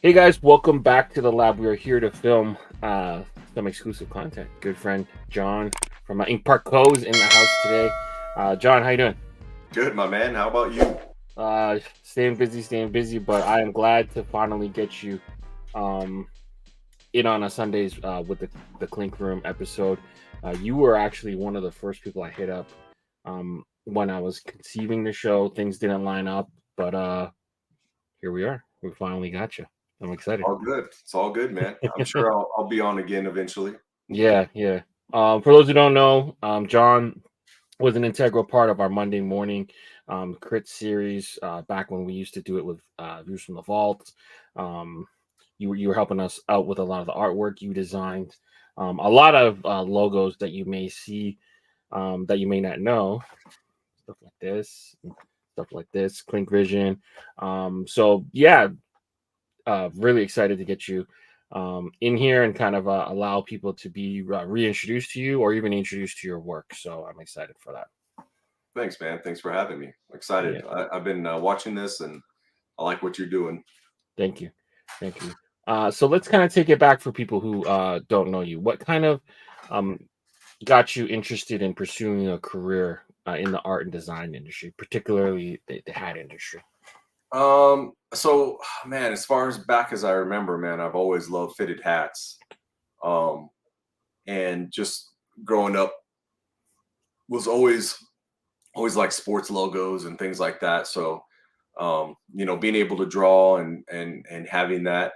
Hey guys, welcome back to the lab. We are here to film some exclusive content. Good friend Jon from Ink Park Co. is in the house today. Jon, how you doing? Good, my man. How about you? Staying busy, but I am glad to finally get you in on a Sundaze with the Clink Room episode. You were actually one of the first people I hit up when I was conceiving the show. Things didn't line up, but here we are. We finally got you. I'm excited. All good. It's all good, man. I'm sure I'll be on again eventually. Yeah. For those who don't know, Jon was an integral part of our Monday Morning Critz series back when we used to do it with Views from the Vault. You were helping us out with a lot of the artwork you designed. A lot of logos that you may see that you may not know. Stuff like this, Clink Vision. Really excited to get you in here and kind of allow people to be reintroduced to you or even introduced to your work. So I'm excited for that. Thanks, man. Thanks for having me. I'm excited. Yeah. I've been watching this and I like what you're doing. Thank you. So let's kind of take it back for people who don't know you. What kind of got you interested in pursuing a career in the art and design industry, particularly the hat industry? So man, as far as back as I remember, man, I've always loved fitted hats. And just growing up was always like sports logos and things like that. So, being able to draw and having that,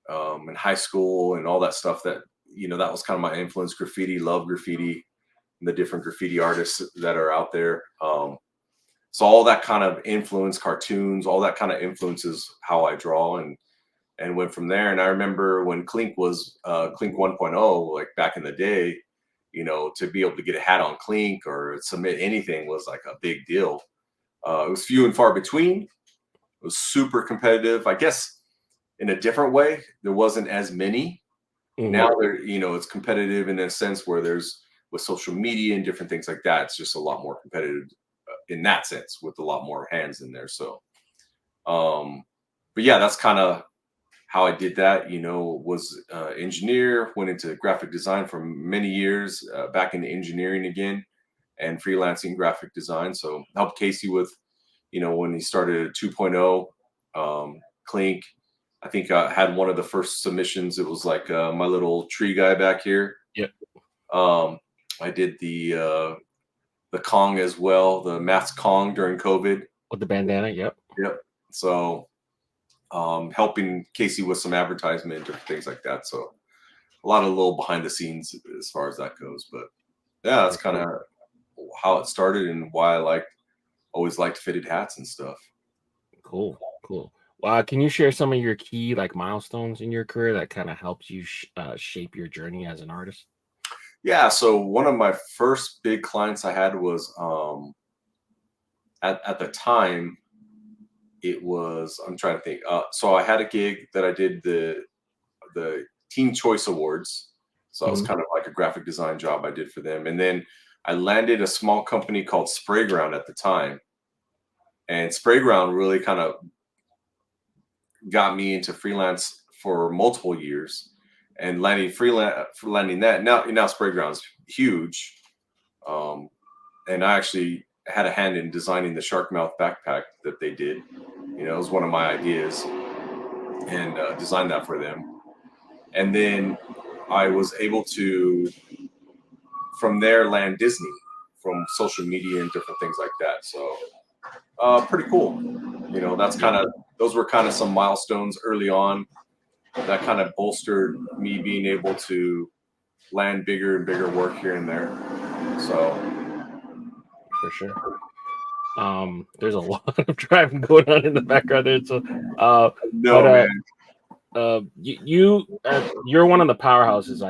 in high school and all that stuff that was kind of my influence. Love graffiti, and the different graffiti artists that are out there. So all that kind of influence, cartoons, all that kind of influences how I draw and went from there. And I remember when Clink was Clink 1.0, like back in the day, to be able to get a hat on Clink or submit anything was like a big deal. It was few and far between. It was super competitive. I guess in a different way, there wasn't as many. Mm-hmm. Now it's competitive in a sense where there's with social media and different things like that. It's just a lot more competitive in that sense with a lot more hands in there. So, but yeah, that's kind of how I did that, was engineer, went into graphic design for many years, back into engineering again and freelancing graphic design. So helped Casey with, when he started 2.0, Clink. I think I had one of the first submissions. It was like my little tree guy back here. Yep. I did the Kong as well, the masked Kong during COVID. With the bandana, yep. So helping Casey with some advertisement or things like that. So a lot of little behind the scenes as far as that goes. But yeah, that's kind of how it started and why I always liked fitted hats and stuff. Cool. Can you share some of your key milestones in your career that kind of helped you shape your journey as an artist? Yeah, so one of my first big clients I had was at the time it was, I'm trying to think. So I had a gig that I did the Teen Choice Awards. So it was kind of like a graphic design job I did for them. And then I landed a small company called Sprayground at the time. And Sprayground really kind of got me into freelance for multiple years. And landing that now Sprayground's huge, and I actually had a hand in designing the shark mouth backpack that they did. It was one of my ideas, and designed that for them. And then I was able to, from there, land Disney from social media and different things like that. So pretty cool. Those were kind of some milestones early on that kind of bolstered me being able to land bigger and bigger work here and there. So for sure. There's a lot of driving going on in the background there. So, No, but man. you're one of the powerhouses.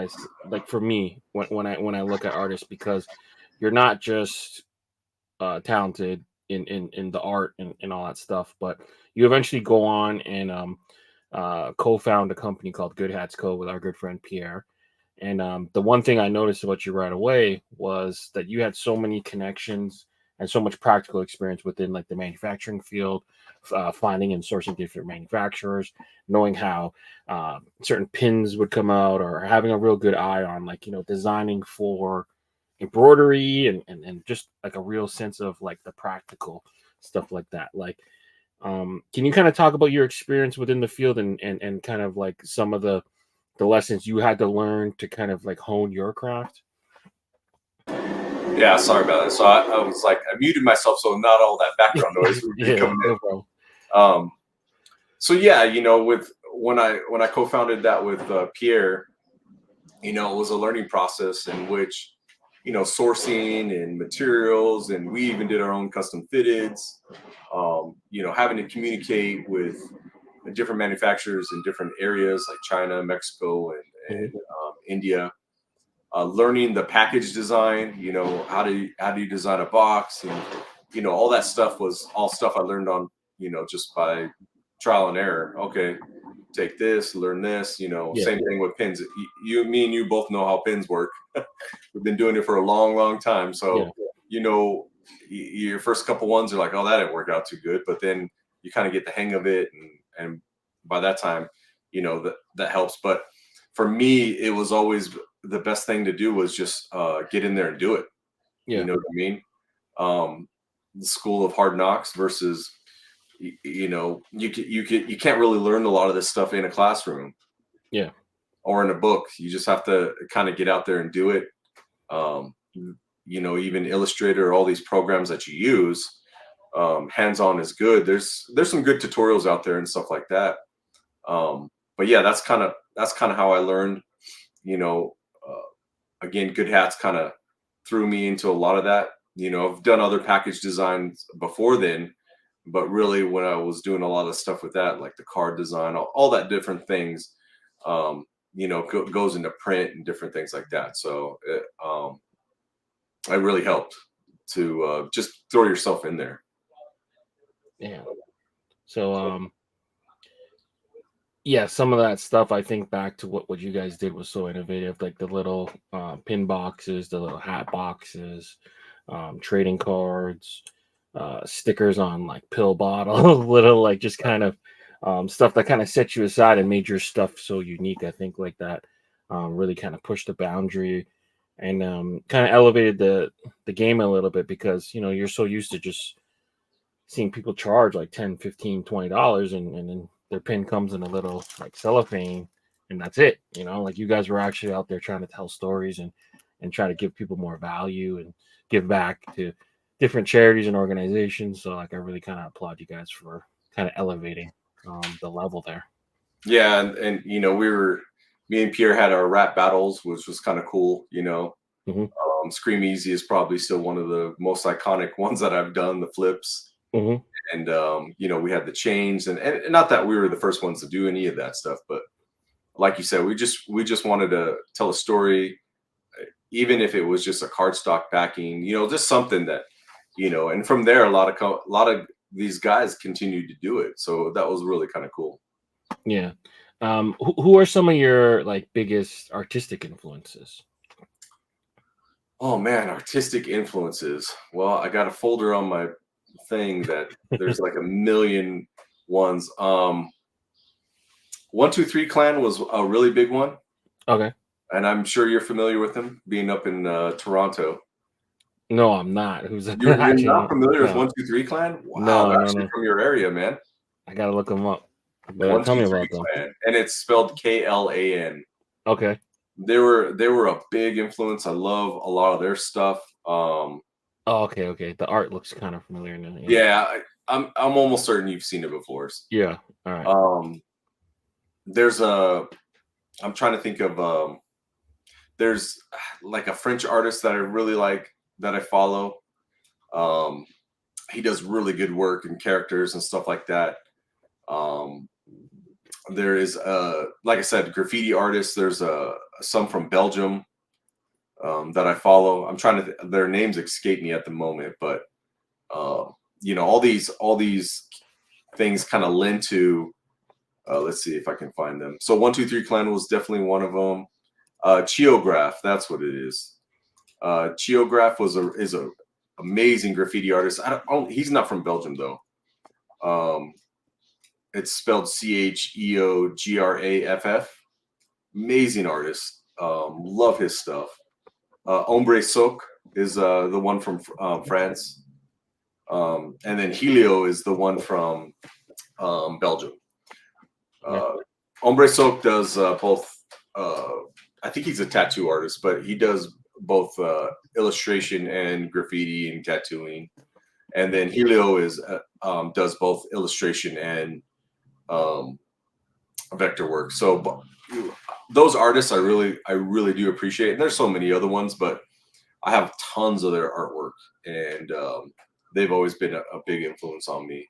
Like for me when I look at artists, because you're not just talented in the art and all that stuff, but you eventually go on and co-found a company called Good Hats Co. with our good friend Pierre. And the one thing I noticed about you right away was that you had so many connections and so much practical experience within like the manufacturing field, finding and sourcing different manufacturers, knowing how certain pins would come out, or having a real good eye on like, designing for embroidery and just like a real sense of like the practical stuff like that. Like, can you kind of talk about your experience within the field and kind of like some of the lessons you had to learn to kind of like hone your craft? Yeah, sorry about that. So I was like, I muted myself so not all that background noise would be Yeah, coming no problem. in. So yeah, with when I co-founded that with Pierre, it was a learning process in which, sourcing and materials, and we even did our own custom fitteds. Having to communicate with different manufacturers in different areas like China, Mexico, and Mhm. India. Learning the package design, how do you design a box, and all that stuff was all stuff I learned on, just by trial and error. Okay, take this, learn this. Yeah, Same thing with pins. Me and you both know how pins work. We've been doing it for a long, long time. yeah, So your first couple ones are like, oh, that didn't work out too good, but then you kind of get the hang of it, and by that time, that helps. But for me, it was always the best thing to do was just get in there and do it. You yeah, know what I mean? The school of hard knocks versus you can't really learn a lot of this stuff in a classroom yeah, or in a book. You just have to kind of get out there and do it. Um, Even Illustrator, all these programs that you use, hands-on is good. There's some good tutorials out there and stuff like that. But yeah, that's kind of how I learned. You know, Again, Good Hats kind of threw me into a lot of that. I've done other package designs before then, but really when I was doing a lot of stuff with that, like the card design, all that different things, goes into print and different things like that. So it really helped to just throw yourself in there. yeah. So, yeah, some of that stuff I think back to what you guys did was so innovative, like the little pin boxes, the little hat boxes, trading cards, stickers on like pill bottles, little like just kind of stuff that kind of set you aside and made your stuff so unique. I think like that really kind of pushed the boundary and kind of elevated the game a little bit, because you're so used to just seeing people charge like 10, 15, $20, and then their pin comes in a little like cellophane, and that's it. Like you guys were actually out there trying to tell stories and try to give people more value and give back to different charities and organizations. So like I really kind of applaud you guys for kind of elevating the level there. Yeah, and me and Pierre had our rap battles, which was kind of cool. Hmm. Scream Easy is probably still one of the most iconic ones that I've done. The flips, Hmm. and we had the chains, and not that we were the first ones to do any of that stuff, but like you said, we just wanted to tell a story, even if it was just a cardstock backing, just something that, and from there, a lot of these guys continued to do it, so that was really kind of cool. Yeah. Who are some of your like biggest artistic influences? Oh man, artistic influences. Well, I got a folder on my thing that there's like a million ones. 1, 2, 3 Clan was a really big one, Okay. and I'm sure you're familiar with them, being up in Toronto. No, I'm not. Who's that? You're Actually, not no, familiar with no, 1, 2, 3 Clan? Wow, no, they're no, actually no. from your area, man. I gotta look them up. But One, tell two, me three about them. Clan, and it's spelled Klan. Okay. They were a big influence. I love a lot of their stuff. Oh, okay, okay. The art looks kind of familiar now. Yeah. Yeah, I'm almost certain you've seen it before. Yeah. All right. Um, there's a I'm trying to think of there's like a French artist that I really like that I follow. Um, he does really good work and characters and stuff like that. There is like I said, graffiti artists. There's some from Belgium that I follow. I'm trying to their names escape me at the moment, but you know, all these things kind of lend to. Let's see if I can find them. So 123 Clan was definitely one of them. Chiograph, that's what it is. Chiograph is a amazing graffiti artist. He's not from Belgium though. It's spelled Cheograff. Amazing artist. Love his stuff. Ombre Sok is the one from France. And then Helio is the one from Belgium. Ombre Sok does both. I think he's a tattoo artist, but he does both illustration and graffiti and tattooing. And then Helio is does both illustration and vector work. So those artists I really do appreciate. And there's so many other ones, but I have tons of their artwork, and they've always been a big influence on me.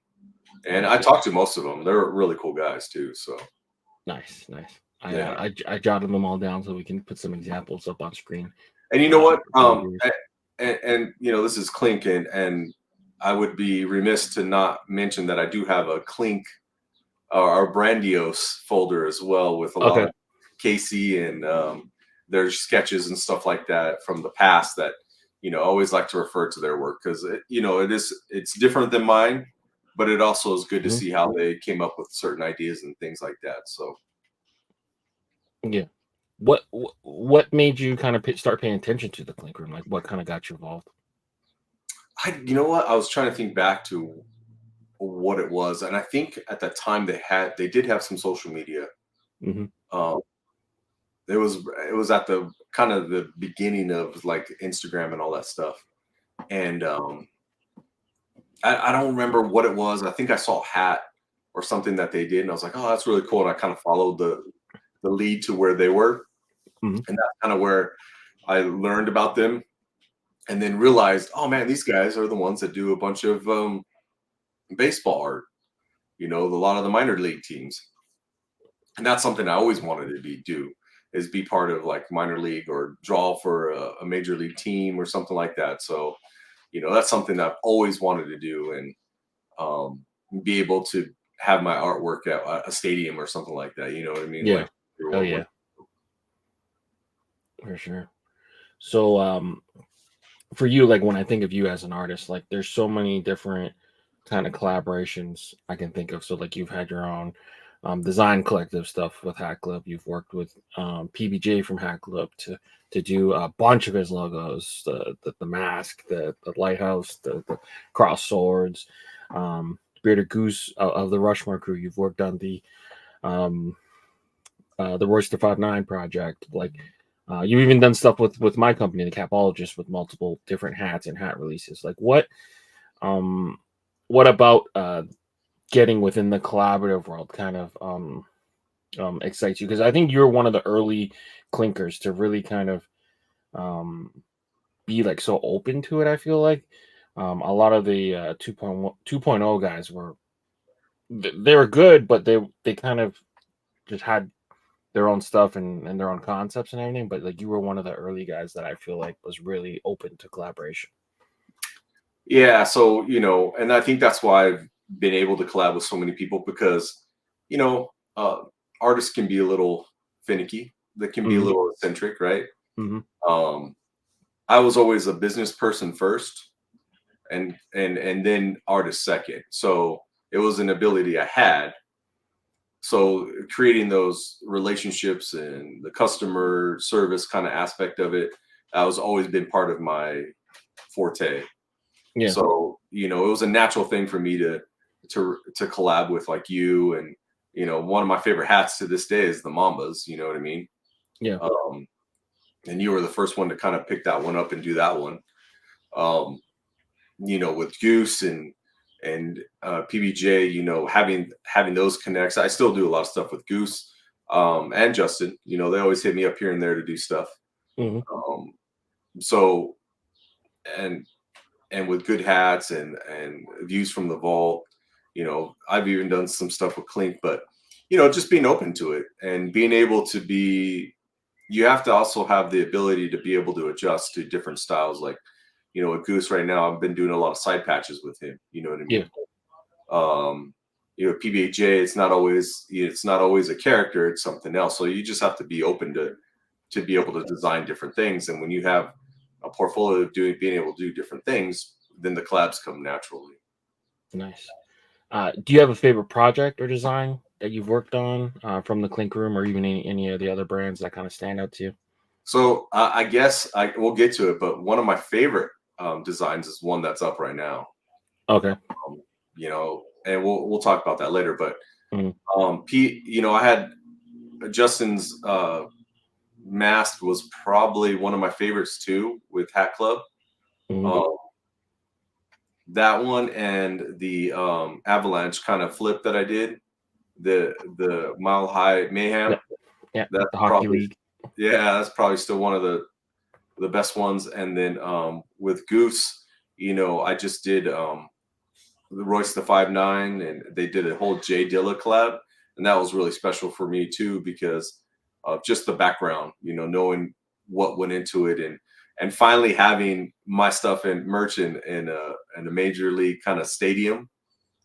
And I talked to most of them. They're really cool guys too. So nice. I jotted them all down so we can put some examples up on screen. And you know what? And you know, this is Clink, and I would be remiss to not mention that I do have a Clink, our Brandios folder as well, with a lot of Casey and their sketches and stuff like that from the past that, you know, I always like to refer to their work because you know, it's different than mine, but it also is good to see how they came up with certain ideas and things like that. So yeah. What made you kind of start paying attention to the Clink Room? Like, what kind of got you involved? You know what? I was trying to think back to what it was, and I think at the time they did have some social media. It was at the kind of the beginning of like Instagram and all that stuff, and I don't remember what it was. I think I saw a hat or something that they did, and I was like, oh, that's really cool. And I kind of followed the lead to where they were. And that's kind of where I learned about them, and then realized, oh man, these guys are the ones that do a bunch of baseball art, you know, a lot of the minor league teams. And that's something I always wanted to do is be part of like minor league or draw for a major league team or something like that. So, you know, that's something that I've always wanted to do, and be able to have my artwork at a stadium or something like that. You know what I mean? Yeah. Like, For sure. So for you, like when I think of you as an artist, like there's so many different kind of collaborations I can think of. So like you've had your own design collective stuff with Hat Club. You've worked with PBJ from Hat Club to do a bunch of his logos, the mask, the lighthouse, the cross swords, Bearded Goose of the Rushmore crew. You've worked on the Royster 59 project. Like you've even done stuff with my company, the Capologist, with multiple different hats and hat releases. Like what about getting within the collaborative world kind of excites you? Because I think you're one of the early clinkers to really kind of be like so open to it. I feel like a lot of the 2.0 guys they were good, but they kind of just had their own stuff and their own concepts and everything. But like you were one of the early guys that I feel like was really open to collaboration. Yeah, so you know, and I think that's why I've been able to collab with so many people, because you know, artists can be a little finicky. They can be a little eccentric, right? I was always a business person first, and then artist second. So it was an ability I had. So creating those relationships and the customer service kind of aspect of it, has always been part of my forte. Yeah. So, you know, it was a natural thing for me to collab with like you, and, you know, one of my favorite hats to this day is the Mambas, you know what I mean? Yeah. And you were the first one to kind of pick that one up and do that one. You know, with Goose and PBJ, you know, having those connects. I still do a lot of stuff with Goose and Justin. You know, they always hit me up here and there to do stuff. So, and with good hats and views from the vault. I've even done some stuff with Clink, but just being open to it and being able to be. You have to also have the ability to be able to adjust to different styles. Like, with Goose right now, I've been doing a lot of side patches with him. You know what I mean? PBHJ, it's not always a character, it's something else. So you just have to be open to be able to design different things. And when you have a portfolio of being able to do different things, then the collabs come naturally. Nice. Do you have a favorite project or design that you've worked on from the Clink Room, or even any of the other brands that kind of stand out to you? So I guess we'll get to it, but one of my favorite designs is one that's up right now. Okay. And we'll talk about that later. But Mhm. I had Justin's mask was probably one of my favorites too with Hat Club. Mhm. That one and the avalanche kind of flip that I did, the Mile High Mayhem. Yeah, That's the Hockey probably League. that's probably still one of the best ones. And then with Goose, I just did the Royce the 5'9", and they did a whole Jay Dilla collab, and that was really special for me too because of just the background, knowing what went into it, and finally having my stuff in merch in a major league kind of stadium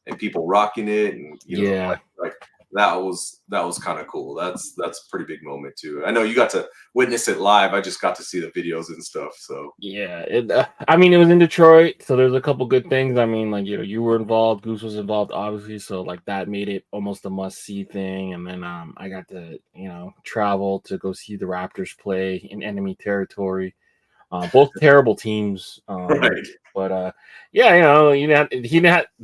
and people rocking it, and Yeah. like that was kind of cool. That's a pretty big moment too. I know you got to witness it live. I just got to see the videos and stuff. So Yeah, I mean, it was in Detroit, so there's a couple good things. I mean, like, you were involved, Goose was involved, obviously, so like that made it almost a must-see thing. And then I got to travel to go see the Raptors play in enemy territory. Both terrible teams, right, yeah,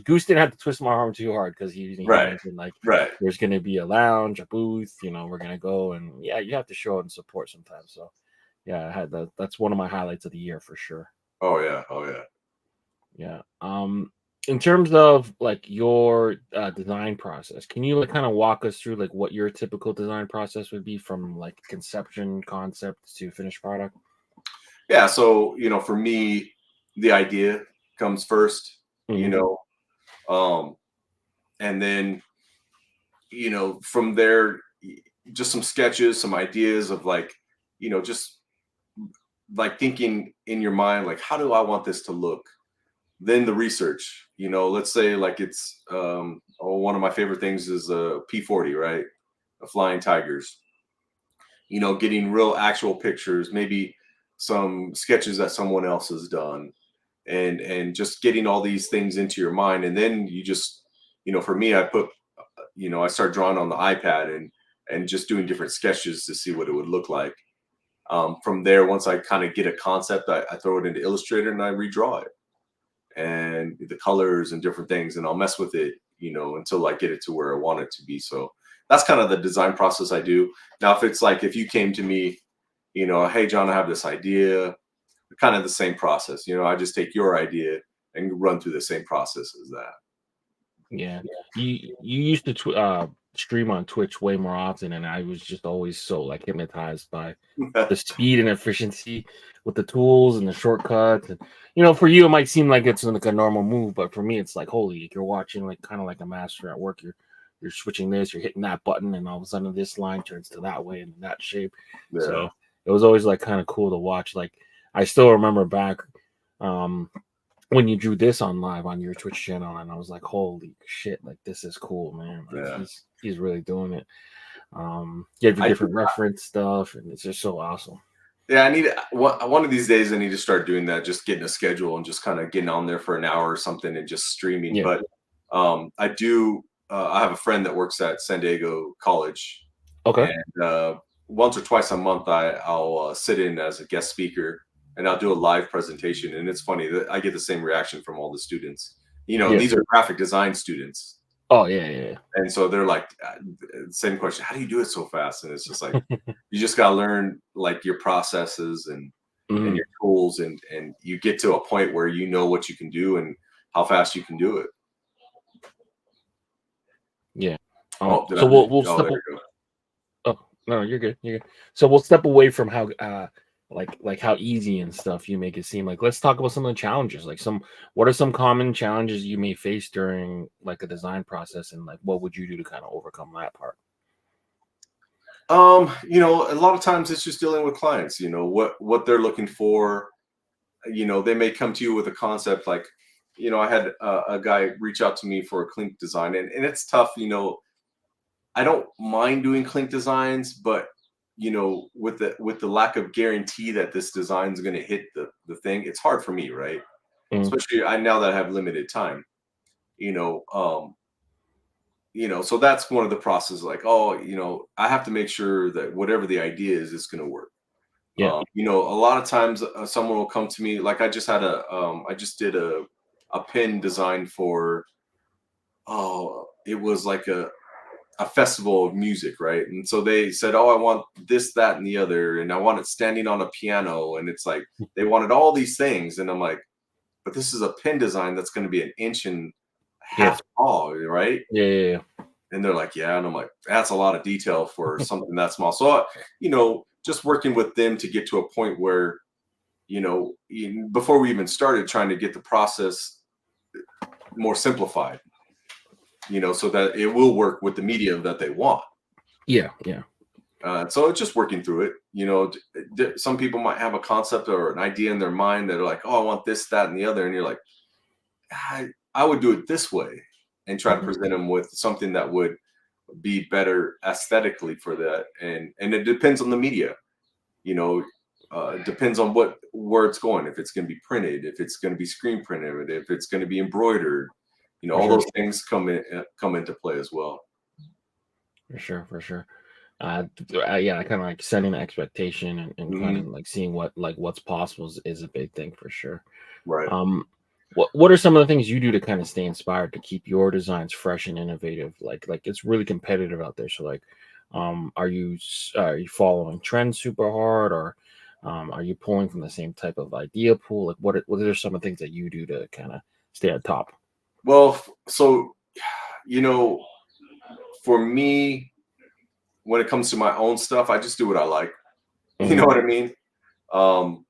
Goose didn't have to twist my arm too hard because he right, mentioned like right. there's gonna be a lounge, a booth, we're gonna go, and yeah, you have to show it and support sometimes. So yeah, I had that's one of my highlights of the year for sure. Oh yeah, oh yeah. Yeah. In terms of like your design process, can you like kind of walk us through like what your typical design process would be from like conception concept to finished product? Yeah, so for me, the idea comes first, Hmm. um, and then from there, just some sketches, some ideas of like, just like thinking in your mind, like, how do I want this to look? Then the research, let's say like it's one of my favorite things is a P40, right? A Flying Tigers. Getting real actual pictures, maybe some sketches that someone else has done, and just getting all these things into your mind. And then you just, for me, I put, I start drawing on the iPad and just doing different sketches to see what it would look like. From there, once I kind of get a concept, I throw it into Illustrator and I redraw it, and the colors and different things, and I'll mess with it, until I get it to where I want it to be. So that's kind of the design process I do. Now, if you came to me, hey John, I have this idea, kind of the same process. I just take your idea and run through the same process as that. Yeah, you used to stream on Twitch way more often, and I was just always so like hypnotized by the speed and efficiency with the tools and the shortcuts. And for you, it might seem like it's like a normal move, but for me, it's like holy. You're watching like kind of like a master at work. You're switching this, you're hitting that button, and all of a sudden this line turns to that way and that shape. Yeah. So it was always like kind of cool to watch. Like I still remember back. Um, when you drew this on live on your Twitch channel, and I was like, "Holy shit! Like this is cool, man! Like Yeah. he's really doing it." You have your I different reference stuff, and it's just so awesome. Yeah, I need one of these days. I need to start doing that. Just getting a schedule and just kind of getting on there for an hour or something and just streaming. Yeah. But I do. I have a friend that works at San Diego College, Okay. and once or twice a month, I'll sit in as a guest speaker, and I'll do a live presentation. And it's funny that I get the same reaction from all the students. Yeah. These are graphic design students, Oh yeah. and so they're like, same question: how do you do it so fast? And it's just like, you just got to learn like your processes and Mhm. your tools, and you get to a point where you know what you can do and how fast you can do it. Yeah. Oh, did I So lose we'll you? Oh, step. there you go. Oh no, you're good. You're good. So we'll step away from how like how easy and stuff you make it seem. Like, let's talk about some of the challenges. Like, what are some common challenges you may face during like a design process, and like what would you do to kind of overcome that part? A lot of times it's just dealing with clients, what they're looking for. They may come to you with a concept like, I had a guy reach out to me for a Clink design, and it's tough. I don't mind doing Clink designs, but with the lack of guarantee that this design is going to hit the thing, it's hard for me, right? Mm, Especially now that I have limited time. You know, so that's one of the processes. Like, I have to make sure that whatever the idea is going to work. yeah, A lot of times someone will come to me. Like, I just did a pin design for, it was like a festival of music, right? And so they said, "Oh, I want this, that, and the other, and I want it standing on a piano." And it's like they wanted all these things, and I'm like, "But this is a pin design that's going to be an inch and a yeah, half tall, right?" yeah. And they're like, "Yeah," and I'm like, "That's a lot of detail for something that small." So, just working with them to get to a point where, before we even started, trying to get the process more simplified, so that it will work with the medium that they want. Yeah, yeah, So it's just working through it. Some people might have a concept or an idea in their mind that are like, "Oh, I want this, that, and the other," and you're like, I would do it this way, and try to mhm, present them with something that would be better aesthetically for that. And it depends on the media. It depends on where it's going. If it's going to be printed, if it's going to be screen printed, if it's going to be embroidered. for All sure, those things come into play as well. for sure. Yeah, kind of like setting the expectation and kind of Hmm. like seeing what's possible is a big thing for sure. Right. Um, what are some of the things you do to kind of stay inspired to keep your designs fresh and innovative? Like it's really competitive out there. So like, are you following trends super hard, or are you pulling from the same type of idea pool? Like what are some of the things that you do to kind of stay on top? Well, so you know, for me, when it comes to my own stuff, I just do what I like. You Hmm. know what I mean? Um,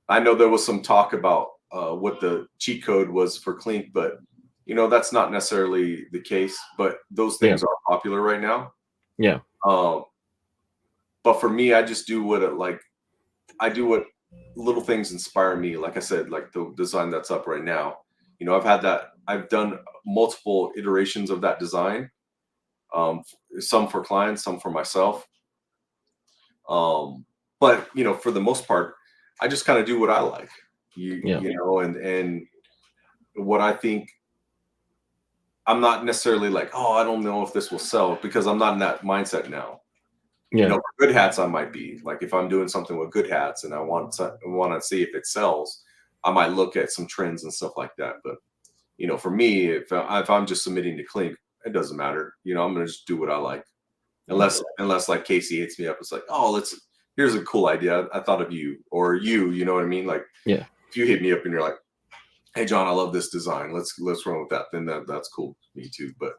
I know there was some talk about what the cheat code was for Clink, but that's not necessarily the case. But those Yeah, things are popular right now. yeah, Um, but for me, I just do what I do what little things inspire me. Like I said, like the design that's up right now. I've done multiple iterations of that design. Some for clients, some for myself. Um, but for the most part, I just kind of do what I like. yeah, And what I think. I'm not necessarily like, oh, I don't know if this will sell, because I'm not in that mindset now. yeah, For good hats, I might be like, if I'm doing something with good hats and I want to see if it sells, I might look at some trends and stuff like that. But for me, if I'm just submitting to Clink, it doesn't matter. I'm gonna just do what I like, yeah, unless like Casey hits me up. It's like, oh, here's a cool idea. I thought of you, or you know what I mean? Like, yeah, if you hit me up and you're like, hey John, I love this design. Let's run with that. Then that's cool. Me too. But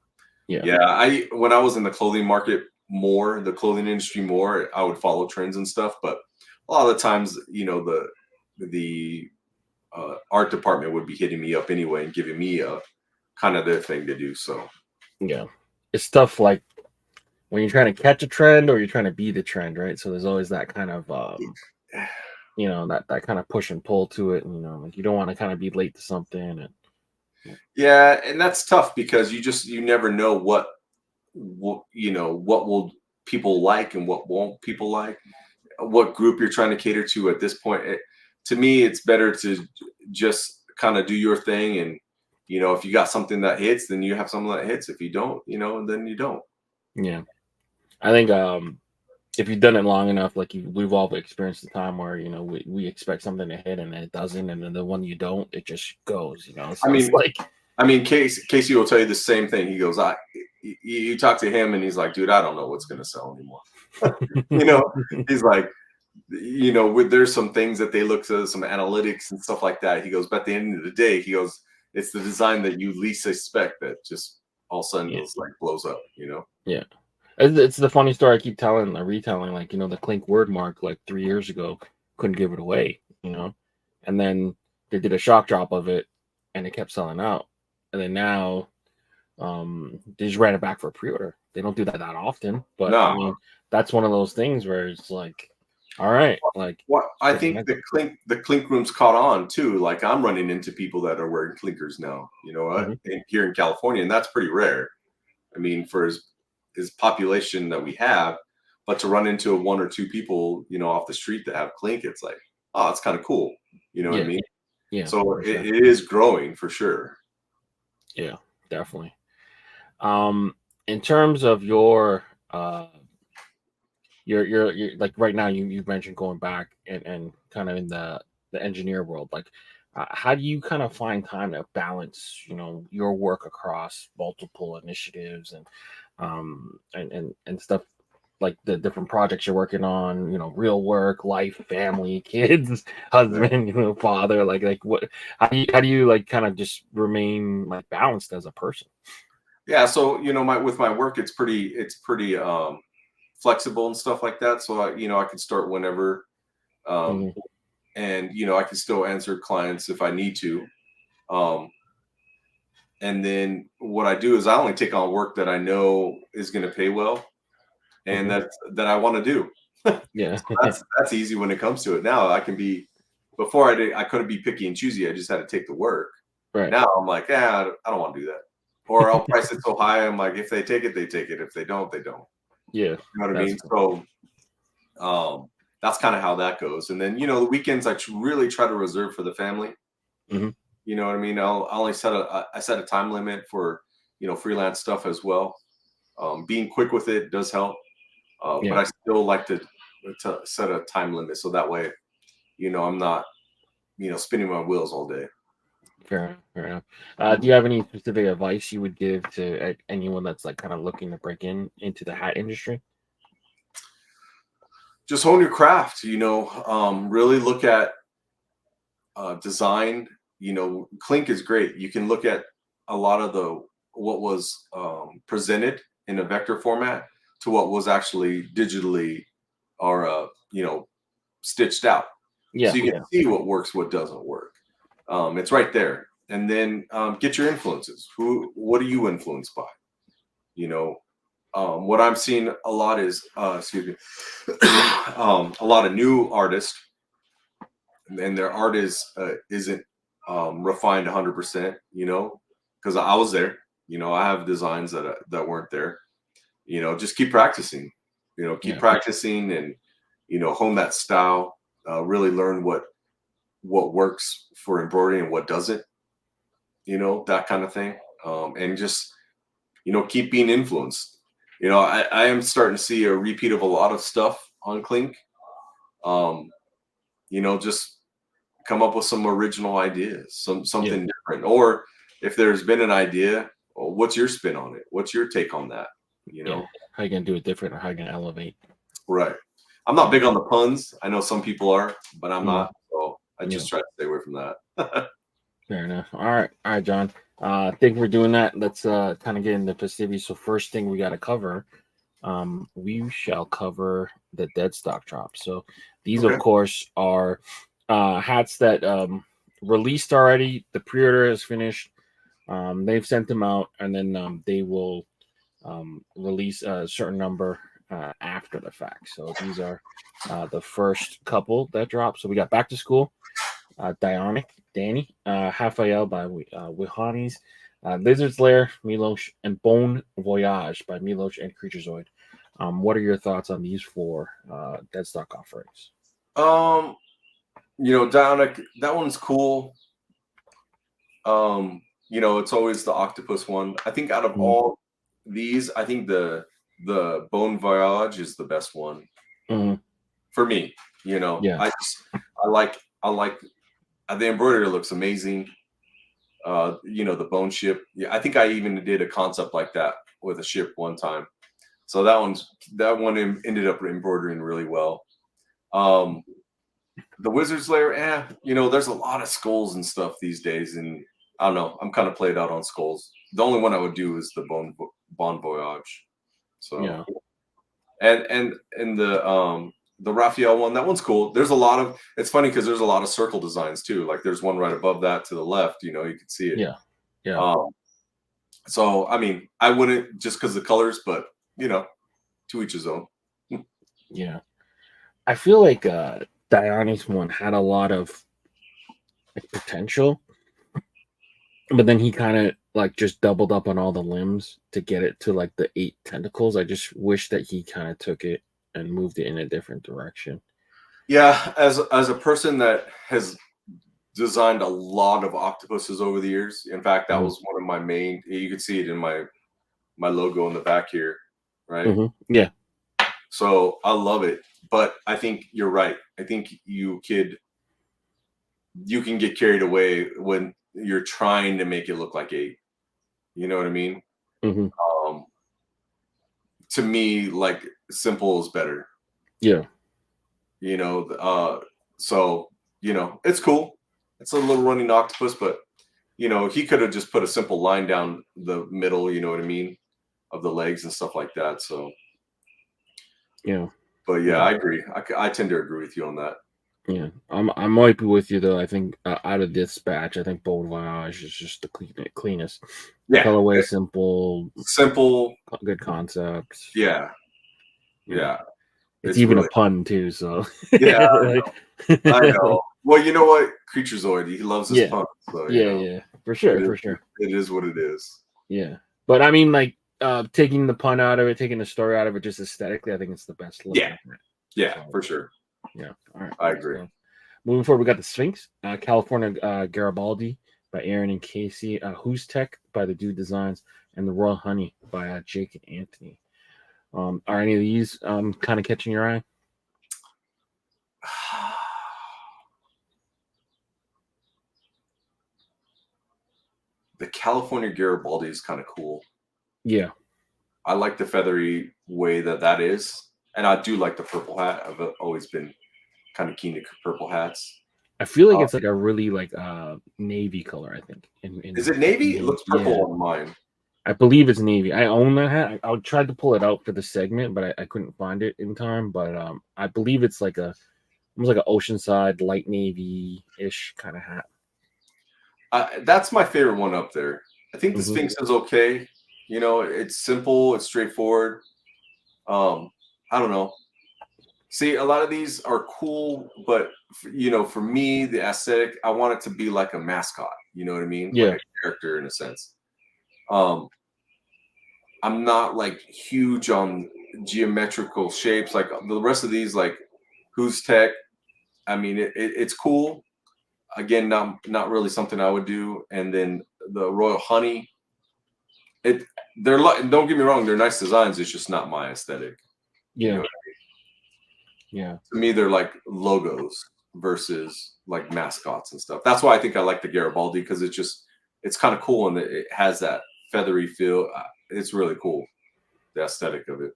yeah, yeah, when I was in the clothing market more, the clothing industry more, I would follow trends and stuff. But a lot of the times, the art department would be hitting me up anyway and giving me a kind of their thing to do. So yeah. It's stuff like when you're trying to catch a trend or you're trying to be the trend, right? So there's always that kind of that kind of push and pull to it, and like you don't want to kind of be late to something, and yeah, and that's tough because you never know what will people like and what won't people like, what group you're trying to cater to at this point. To me, it's better to just kind of do your thing, and if you got something that hits, then you have something that hits. If you don't, then you don't. yeah. I think if you've done it long enough, like we've all experienced the time where we expect something to hit and then it doesn't, and then the one you don't, it just goes. I So it's mean, like, Casey will tell you the same thing. He goes, you talk to him, and he's like, dude, I don't know what's going to sell anymore. you know, he's like, there's some things that they look to, some analytics and stuff like that. He goes, but at the end of the day, he goes, it's the design that you least expect that just all of a sudden yeah, is like blows up. yeah. It's the funny story I keep telling, retelling. Like the Clink word mark, like 3 years ago. couldn't give it away, you know. And then they did a shock drop of it, and it kept selling out. And then now, they just ran it back for a pre-order. They don't do that often, but I No. mean, that's one of those things where it's like, all right, like, Well, I take think advantage. the Clink Room's caught on too. Like I'm running into people that are wearing clinkers now, you know what? Mhm. Here in California, and that's pretty rare. I mean, for his population that we have, but to run into one or two people, you know, off the street that have Clink, it's like, oh, it's kind of cool. You know what I Yeah, mean? yeah, So for sure. it is growing for sure. Yeah, definitely. Um, in terms of uh your like right now, you mentioned going back and kind of in the engineer world, like, how do you kind of find time to balance, your work across multiple initiatives and stuff, like the different projects you're working on, real work, life, family, kids, Right. husband, father, like what, how do you like kind of just remain like balanced as a person? Yeah. So you know, my with my work, it's pretty flexible and stuff like that. So I can start whenever. Um, Mhm. and I can still answer clients if I need to. Um, and then what I do is I only take on work that I know is going to pay well and Mhm. that I want to do. Yeah. That's easy when it comes to it. Now I can be before I couldn't be picky and choosy. I just had to take the work. Right. Now I'm like, yeah, I don't want to do that. Or I'll price it so high. I'm like, if they take it, they take it. If they don't, they don't. Yeah, You know what I that's mean? cool. So that's kind of how that goes. And then the weekends really try to reserve for the family. Mhm. You know what I mean? I only I set a time limit for freelance stuff as well. Being quick with it does help, but Yeah, I still like to set a time limit so that way I'm not spinning my wheels all day. fair enough. Fair enough. Do Mhm. you have any specific advice you would give to anyone that's like kind of looking to break into the hat industry? Just hone your craft. Really look at design. Clink is great. You can look at a lot of the what was presented in a vector format to what was actually digitally or stitched out, Yeah, so you can yeah, see what works, what doesn't work. It's right there, and then get your influences. What are you influenced by? You know, what I'm seeing a lot is, excuse me, a lot of new artists, and their art isn't refined 100%. Because I was there. I have designs that weren't there. Just keep practicing. Keep yeah, practicing and hone that style. Really learn what works for embroidery and what doesn't. That kind of thing. And just keep being influenced. I am starting to see a repeat of a lot of stuff on Clink. Um, just come up with some original ideas, yeah, something different. Or if there's been an idea, well, what's your spin on it? What's your take on that? You yeah. know, How you gonna do it different, or how you gonna elevate? right. I'm not Yeah, big on the puns. I know some people are, but I'm mm, not. So I yeah. just try to stay away from that. Fair enough. All right, John. I think we're doing that. Let's kind of get into festivities. So first thing we got to cover, we shall cover the Deadstock Drop. So these, of Okay. course, are hats that released already. The pre-order is finished. They've sent them out, and then they will release a certain number after the fact. So these are the first couple that dropped. So we got Back to School, Dionic, Danny, Raphael by Wihanis, Lizard's Lair, Milosh, and Bone Voyage by Milosh and Creaturezoid. What are your thoughts on these four Deadstock offerings? um, Dionic, that one's cool. It's always the octopus one. I think out of Mhm. all these, I think the Bone Voyage is the best one Mhm. for me. Yeah, I like the embroidery looks amazing. The bone ship. Yeah, I think I even did a concept like that with a ship one time. So ended up embroidering really well. Um, the Wizard's Lair, there's a lot of skulls and stuff these days, and I don't know. I'm kind of played out on skulls. The only one I would do is the Bon Voyage. So yeah, and the the Raphael one, that one's cool. There's a lot of, it's funny because there's a lot of circle designs too. Like there's one right above that to the left, you can see it. Yeah. Yeah. So I mean, I wouldn't just because the colors, but to each his own. Yeah. I feel like Diony's one had a lot of potential, but then he kind of like just doubled up on all the limbs to get it to like the 8 tentacles. I just wish that he kind of took it and moved it in a different direction. Yeah, as a person that has designed a lot of octopuses over the years. In fact, that was one of my main. You could see it in my logo in the back here, right? Yeah. So I love it, but I think you're right. I think you can get carried away when you're trying to make it look like 8. You know what I mean? To me, like simple is better. Yeah. So it's cool. It's a little running octopus, but he could have just put a simple line down the middle. You know what I mean, of the legs and stuff like that. So Yeah. But yeah, I agree. I tend to agree with you on that. Yeah, I might be with you though. I think out of this batch, I think Bold Voyage is just the cleanest. Yeah, colorway, simple, good concepts. Yeah. It's even really a pun too. So yeah, I know. Well, you know what, Creaturezoid, he loves his puns. So, yeah, for sure, It is what it is. Yeah, but I mean, like taking the pun out of it, taking the story out of it, just aesthetically, I think it's the best look. Yeah, so, for sure. Yeah, all right. I agree. So, moving forward, we got the Sphinx, California Garibaldi by Aaron and Casey, Who's Tech by the Dude Designs, and the Royal Honey by Jake and Anthony. Are any of these kind of catching your eye? The California Garibaldi is kind of cool. Yeah. I like the feathery way that is. And I do like the purple hat. I've always been kind of keen to purple hats. I feel like it's like a really like navy color, I think. Is it navy? It looks purple on mine. I believe it's navy. I own that hat. I tried to pull it out for the segment, but I couldn't find it in time. But I believe it's like almost like an oceanside light navy-ish kind of hat. That's my favorite one up there. I think the Sphinx is okay. It's simple. It's straightforward. I don't know. See, a lot of these are cool, but for me, the aesthetic, I want it to be like a mascot. You know what I mean? Yeah. Like a character in a sense. I'm not like huge on geometrical shapes. Like the rest of these, like Who's Tech. I mean, it's cool. Again, not really something I would do. And then the Royal Honey. Don't get me wrong, they're nice designs. It's just not my aesthetic. Yeah. You know what I mean? Yeah. To me, they're like logos versus like mascots and stuff. That's why I think I like the Garibaldi, because it's kind of cool and it has that feathery feel. It's really cool, the aesthetic of it.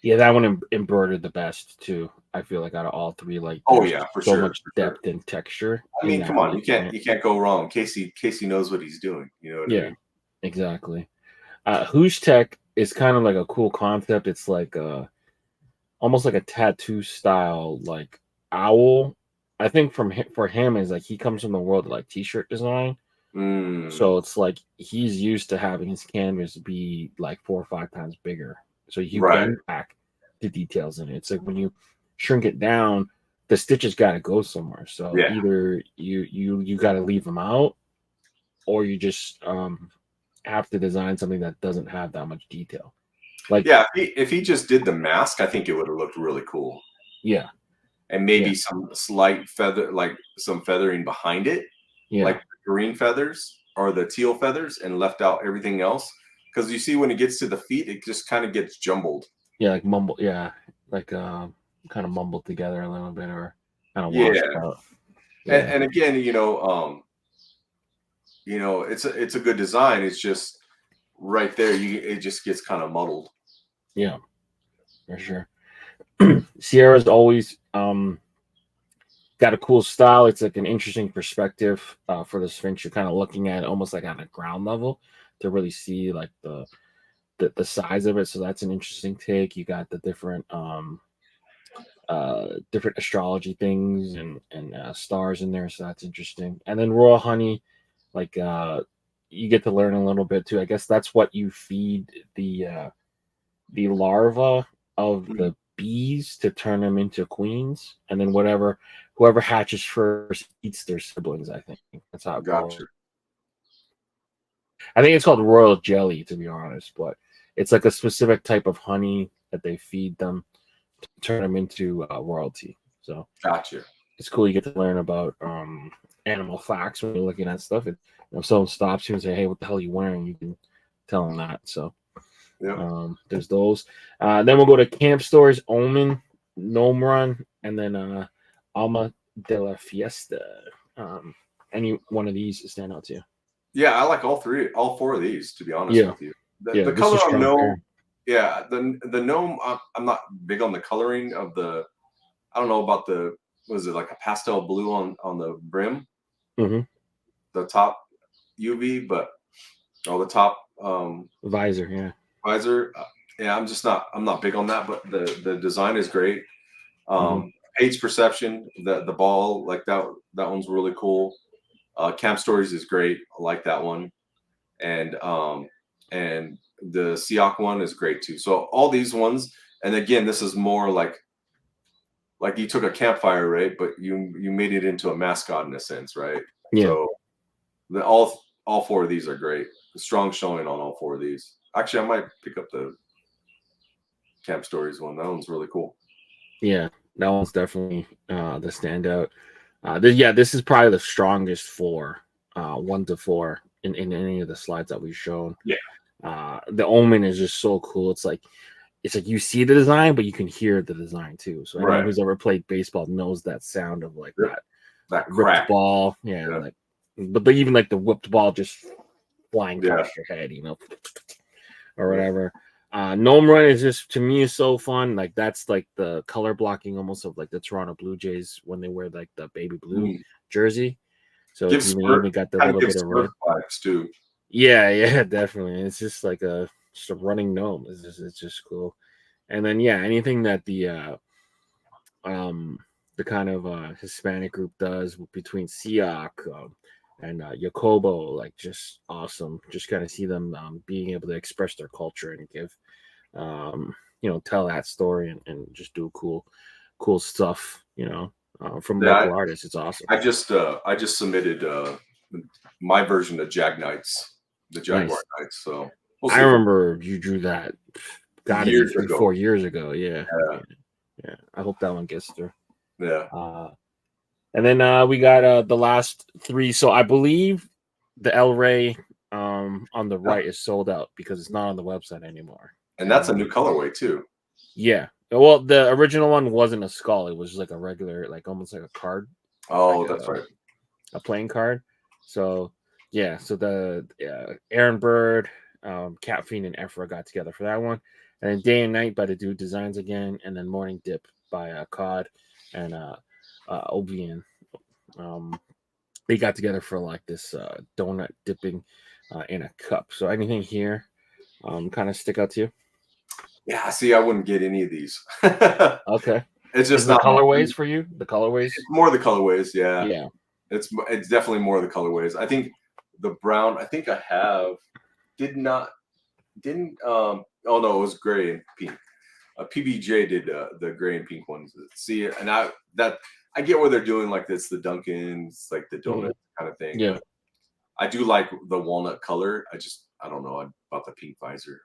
Yeah, that one embroidered the best too. I feel like out of all three, like for so sure, much depth and texture. I mean, come on, you can't go wrong. Casey knows what he's doing. You know what I mean? Exactly. Who's Tech is kind of like a cool concept. It's like almost like a tattoo style, like owl. I think for him is like he comes from the world of like t-shirt design. So it's like he's used to having his canvas be like 4 or 5 times bigger. So you can pack the details in it. It's like when you shrink it down, the stitches got to go somewhere. So either you got to leave them out, or you just have to design something that doesn't have that much detail. Like if he just did the mask, I think it would have looked really cool. Yeah, and maybe some slight feather, like some feathering behind it, like the green feathers or the teal feathers, and left out everything else. Because you see, when it gets to the feet, it just kind of gets jumbled. Yeah, like mumble. Yeah, like kind of mumbled together a little bit, or kind of washed out. And again, it's a good design. It's just right there, it just gets kind of muddled. Yeah, for sure. Sierra's always got a cool style. It's like an interesting perspective for the Sphinx. You're kind of looking at it almost like on a ground level to really see like the size of it. So that's an interesting take. You got the different different astrology things and stars in there, so that's interesting. And then raw honey, like you get to learn a little bit too. I guess that's what you feed the larva of Mm, the bees to turn them into queens, and then whoever hatches first eats their siblings. I think that's how it goes. gotcha. I think it's called royal jelly, to be honest, but it's like a specific type of honey that they feed them to turn them into royalty. So Gotcha. it's cool. You get to learn about animal facts when you're looking at stuff. If someone stops you and say, "Hey, what the hell are you wearing?" You can tell them that. So Yep. there's those. Then we'll go to camp stores, Omen, Gnome Run, and then Alma de la Fiesta. Any one of these stand out to you? Yeah, I like all four of these, to be honest Yeah, with you. yeah. The This color is on strong gnome, pairing. yeah, the gnome. I'm not big on the coloring of the. I don't know about the. Was it like a pastel blue on the brim, Mm-hmm. the top UV, but the top Visor, yeah. visor. Yeah, I'm just not. I'm not big on that, but the design is great. Mm-hmm. Page perception, the ball like that one's really cool. Camp Stories is great. I like that one. And the Siak one is great too. So all these ones, and again, this is more like you took a campfire, right? But you made it into a mascot in a sense, right? Yeah, So all four of these are great. Strong showing on all four of these. Actually, I might pick up the Camp Stories one. That one's really cool. yeah. That one's definitely the standout. This is probably the strongest four, 1 to 4 in any of the slides that we've shown. Yeah, The Omen is just so cool. It's like you see the design, but you can hear the design too. So anyone right. who's ever played baseball knows that sound of like Yep. that That ripped crack. ball. Yeah, Yeah, but even like the whipped ball just flying yeah, past your head, or whatever. Gnome Run is just to me is so fun. Like that's like the color blocking almost of like the Toronto Blue Jays when they wear like the baby blue mm. jersey. So it's Gives even Smurf got the kind of little bit gives of Smurf red. vibes too. Yeah, yeah, definitely. It's just like a running gnome. It's just cool. And then yeah, anything that um the kind of Hispanic group does between Siak and Jacobo, like just awesome. Just kind of see them being able to express their culture and give tell that story and just do cool stuff, from Yeah, local artists. It's awesome. I just submitted my version of Jag Knights, the Jaguar Nice. Knights. So we'll I see if it remember you drew that. Got to be years three, ago. 4 years ago. Yeah, Yeah, yeah, yeah. I hope that one gets through. yeah. Uh, and then we got the last three. So I believe the El Rey on the Yeah. right is sold out because it's not on the website anymore. And that's a And new colorway too. yeah, well, the original one wasn't a skull; it was just like a regular, like almost like a card, like Oh, that's right. a playing card. So yeah, so the Aaron Bird, Cat Fiend, and Ephra got together for that one, and then Day and Night by the Dude Designs again, and then Morning Dip by Cod and Oblivion. Um, they got together for like this donut dipping in a cup. So anything here kind of stick out to you? Yeah, see, I wouldn't get any of these. It's Okay. Is just the not my colorways for you? The it's colorways? more the colorways, yeah. Yeah. It's definitely more the colorways. I think the brown, I think I have did not didn't oh no, it was gray and pink. PBJ did the gray and pink ones. See, and I get what they're doing, like this, the Dunkins, like the donut Mhm. kind of thing. Yeah. But I do like the walnut color. I don't know about the pink visor.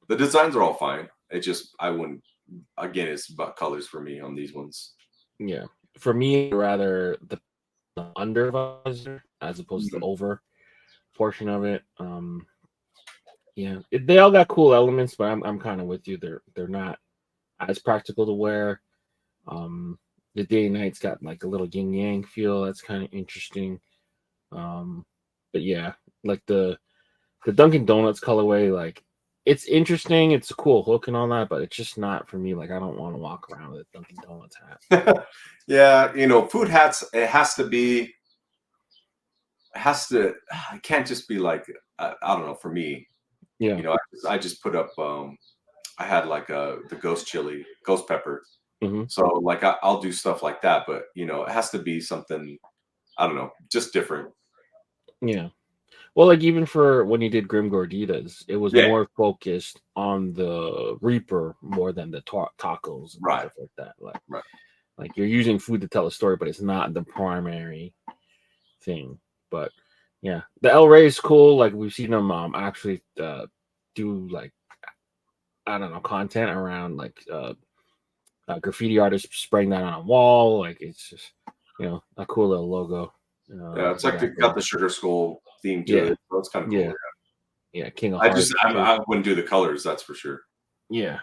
The designs are all fine. It just I wouldn't. Again, it's about colors for me on these ones. Yeah. For me, rather the under visor as opposed to the Mhm. over portion of it. Yeah, they all got cool elements, but I'm kind of with you. They're not as practical to wear. Um, the day and night's got like a little yin yang feel. That's kind of interesting. Um, but yeah, like the Dunkin' Donuts colorway, like it's interesting. It's a cool hook and all that, but it's just not for me. Like I don't want to walk around with a Dunkin' Donuts hat. Yeah, food hats. It has to be. It has to. It can't just be like I don't know. For me, Yeah. I just put up. I had like the ghost chili, ghost pepper. Hmm. So like I'll do stuff like that, but it has to be something, I don't know, just different. Yeah. Well, like even for when you did Grim Gorditas, it was Yeah, more focused on the Reaper more than the tacos and right, stuff like that. right. Like you're using food to tell a story, but it's not the primary thing. But yeah, the El Rey is cool. Like we've seen them actually do like, I don't know, content around like graffiti artists spraying that on a wall. Like it's just a cool little logo. Yeah, it's For like that it got guy. the sugar skull theme to Yeah, it. So it's kind of cool. yeah, yeah. King of I just Hearts too. I wouldn't do the colors, that's for sure. Yeah,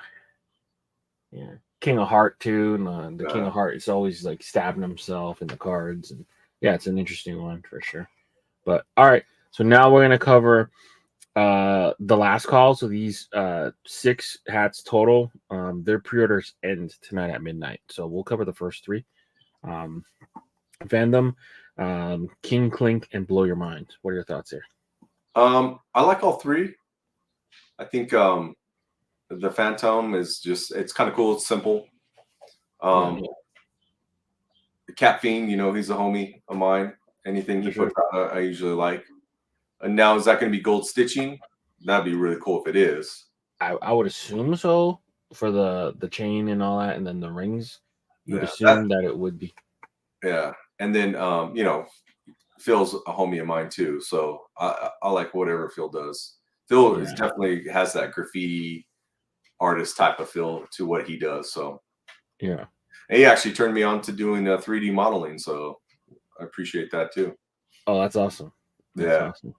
yeah. King of Heart too, and the King Uh, of Heart is always like stabbing himself in the cards, and yeah, it's an interesting one for sure. But all right, so now we're gonna cover the last call. So these 6 hats total, their pre-orders end tonight at midnight. So we'll cover the first 3. Um, Fandom, King Clink, and Blow Your Mind. What are your thoughts here? I like all 3. I think the Phantom is just, it's kind of cool. It's simple. Yeah, Um, the Cat Fiend, he's a homie of mine. Anything for he sure. puts out, I usually like. And now, is that going to be gold stitching? That'd be really cool if it is. I would assume so for the chain and all that, and then the rings. You would Yeah, that, assume that it would be. yeah. And then, Phil's a homie of mine too, so I like whatever Phil does. Phil is Yeah, definitely has that graffiti artist type of feel to what he does. So, yeah. and he actually turned me on to doing 3D modeling, so I appreciate that too. Oh, that's awesome. That's Yeah, awesome.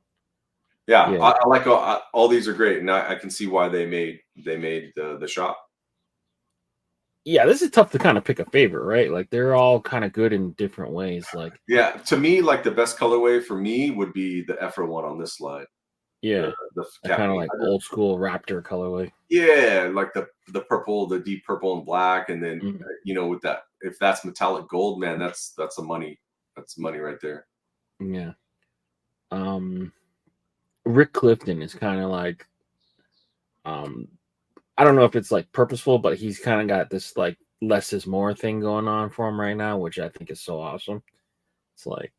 yeah, Yeah, I like all these are great, and I can see why they made the shop. yeah. This is tough to kind of pick a favorite, right? Like they're all kind of good in different ways. Like, Yeah, to me, like the best colorway for me would be the Efra one on this slide, the yeah, the a kind of caffeine. like old school Raptor colorway. Yeah, like the purple, the deep purple and black, and then Mhm. with that, if that's metallic gold, man, that's a money, that's money right there. Yeah. Um, Rick Clifton is kind of like, um, I don't know if it's like purposeful, but he's kind of got this like less is more thing going on for him right now, which I think is so awesome. It's like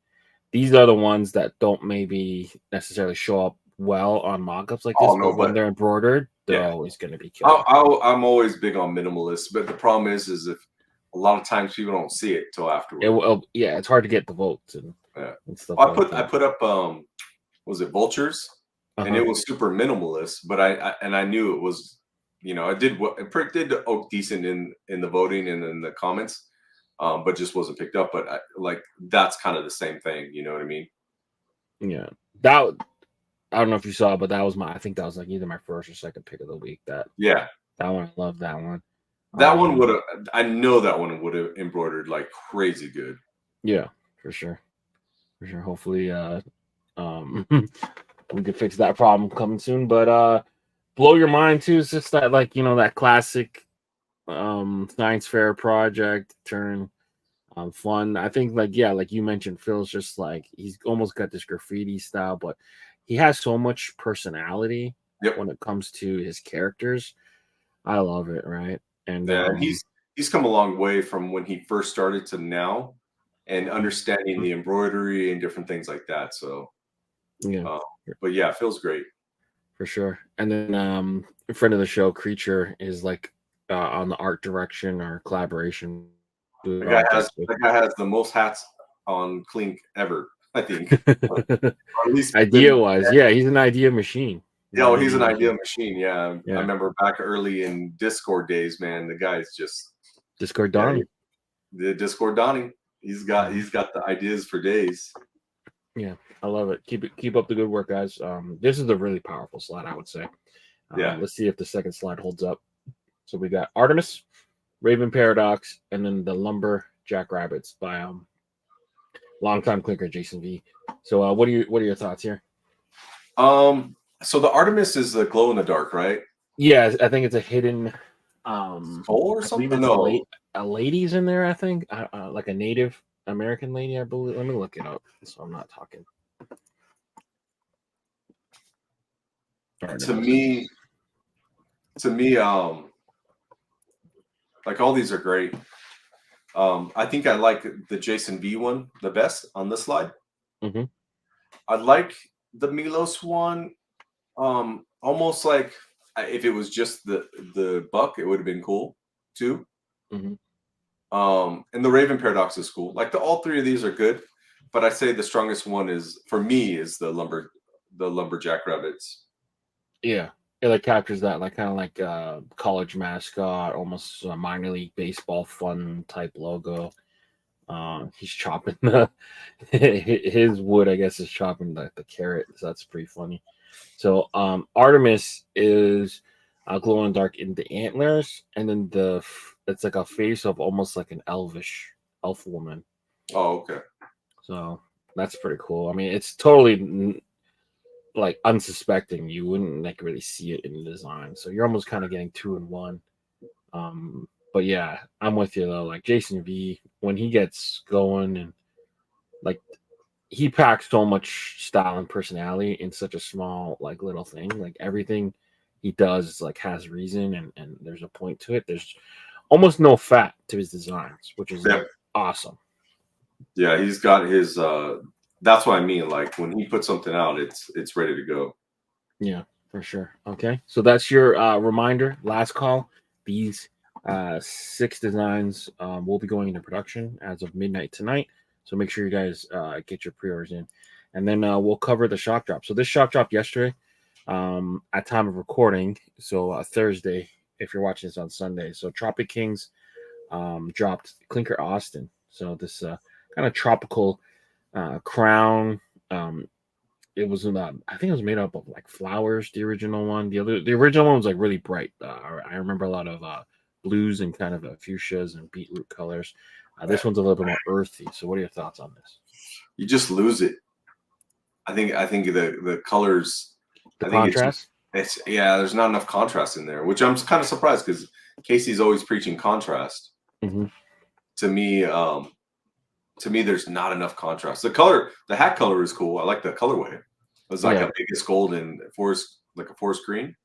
these are the ones that don't maybe necessarily show up well on mock-ups like this, Oh but no, when but they're embroidered, they're yeah, always going to be killer. I'm always big on minimalist, but the problem is if a lot of times people don't see it till It afterward. will, yeah, it's hard to get the votes Yeah, and stuff I like put I that. put up was it vultures, and Uh-huh. it was super minimalist, but I knew it was, I did what it did decent in the voting and in the comments, but just wasn't picked up. But like that's kind of the same thing, you know what I mean? Yeah. That I don't know if you saw, but that was I think that was like either my first or second pick of the week. Yeah, That one, I love that one. that one would Um, have. I know that one would have embroidered like crazy good. yeah, for sure. For sure. Hopefully um we can fix that problem coming soon. But Blow Your Mind too is just that like, that classic science fair project turn fun. I think like yeah, like you mentioned, Phil's just like he's almost got this graffiti style, but he has so much personality Yep. when it comes to his characters. I love it, right? And Yeah, and he's come a long way from when he first started to now, and understanding the embroidery and different things like that. So, yeah, uh, but yeah, it feels great. for sure. And then a friend of the show, Creature, is like on the art direction or collaboration with project. That guy has the most hats on Clink ever, I think. Or at least Idea been, wise, yeah, he's an idea machine. He's an he's idea an idea machine. machine. Yeah, I Yeah, remember back early in Discord days, man. The guy's just, Discord yeah, Donnie. the Discord Donnie. Mhm. He's got the ideas for days. Yeah, I love it. Keep up the good work, guys. This is a really powerful slide, I would say. Yeah, Let's see if the second slide holds up. So we got Artemis, Raven Paradox, and then the Lumber Jackrabbits by longtime clinker Jason V. So what are your thoughts here? So the Artemis is the glow in the dark, right? Yeah, I think it's a hidden. Soul or I believe something? it's No. a lady's in there. I think like a Native American lady. I believe. Let me look it up so I'm not talking. To Artemis. me, to me, Like all these are great. I think I like the Jason V one the best on this slide. Mm-hmm. I like the Milos one. Almost like if it was just the buck, it would have been cool too. Mm-hmm. And the Raven Paradox is cool. Like all three of these are good, but I say the strongest one is for me is the lumberjack rabbits. Yeah, it like captures that like kind of like college mascot, almost a minor league baseball fun type logo. He's chopping the his wood, I guess, is chopping the carrot. So that's pretty funny. So Artemis is glow in the dark in the antlers, and then it's like a face of almost like an elf woman. Oh, okay. So that's pretty cool. I mean, it's totally like unsuspecting. You wouldn't like really see it in the design. So you're almost kind of getting 2 in 1. But yeah, I'm with you though. Like Jason V, when he gets going and like he packs so much style and personality in such a small like little thing. Like everything he does like has reason and there's a point to it. There's almost no fat to his designs, which is like awesome. Yeah, he's got his that's what I mean. Like when he puts something out, it's ready to go. Yeah, for sure. Okay. So that's your reminder, last call. These 6 designs will be going into production as of midnight tonight. So make sure you guys get your pre-orders in. And then we'll cover the shock drop. So this shock dropped yesterday at time of recording. So Thursday, if you're watching this on Sunday. So Tropic Kings dropped Clinker Austin. So this kind of tropical crown. It was I think it was made up of like flowers. The original one, the original one was like really bright. I remember a lot of blues and kind of fuchsias and beetroot colors. This one's a little bit more earthy. So, what are your thoughts on this? You just lose it. I think the colors, The I think contrast. It's yeah. There's not enough contrast in there, which I'm kind of surprised because Casey's always preaching contrast. Mm-hmm. To me, there's not enough contrast. The hat color is cool. I like the colorway. It was like a Vegas gold and forest green.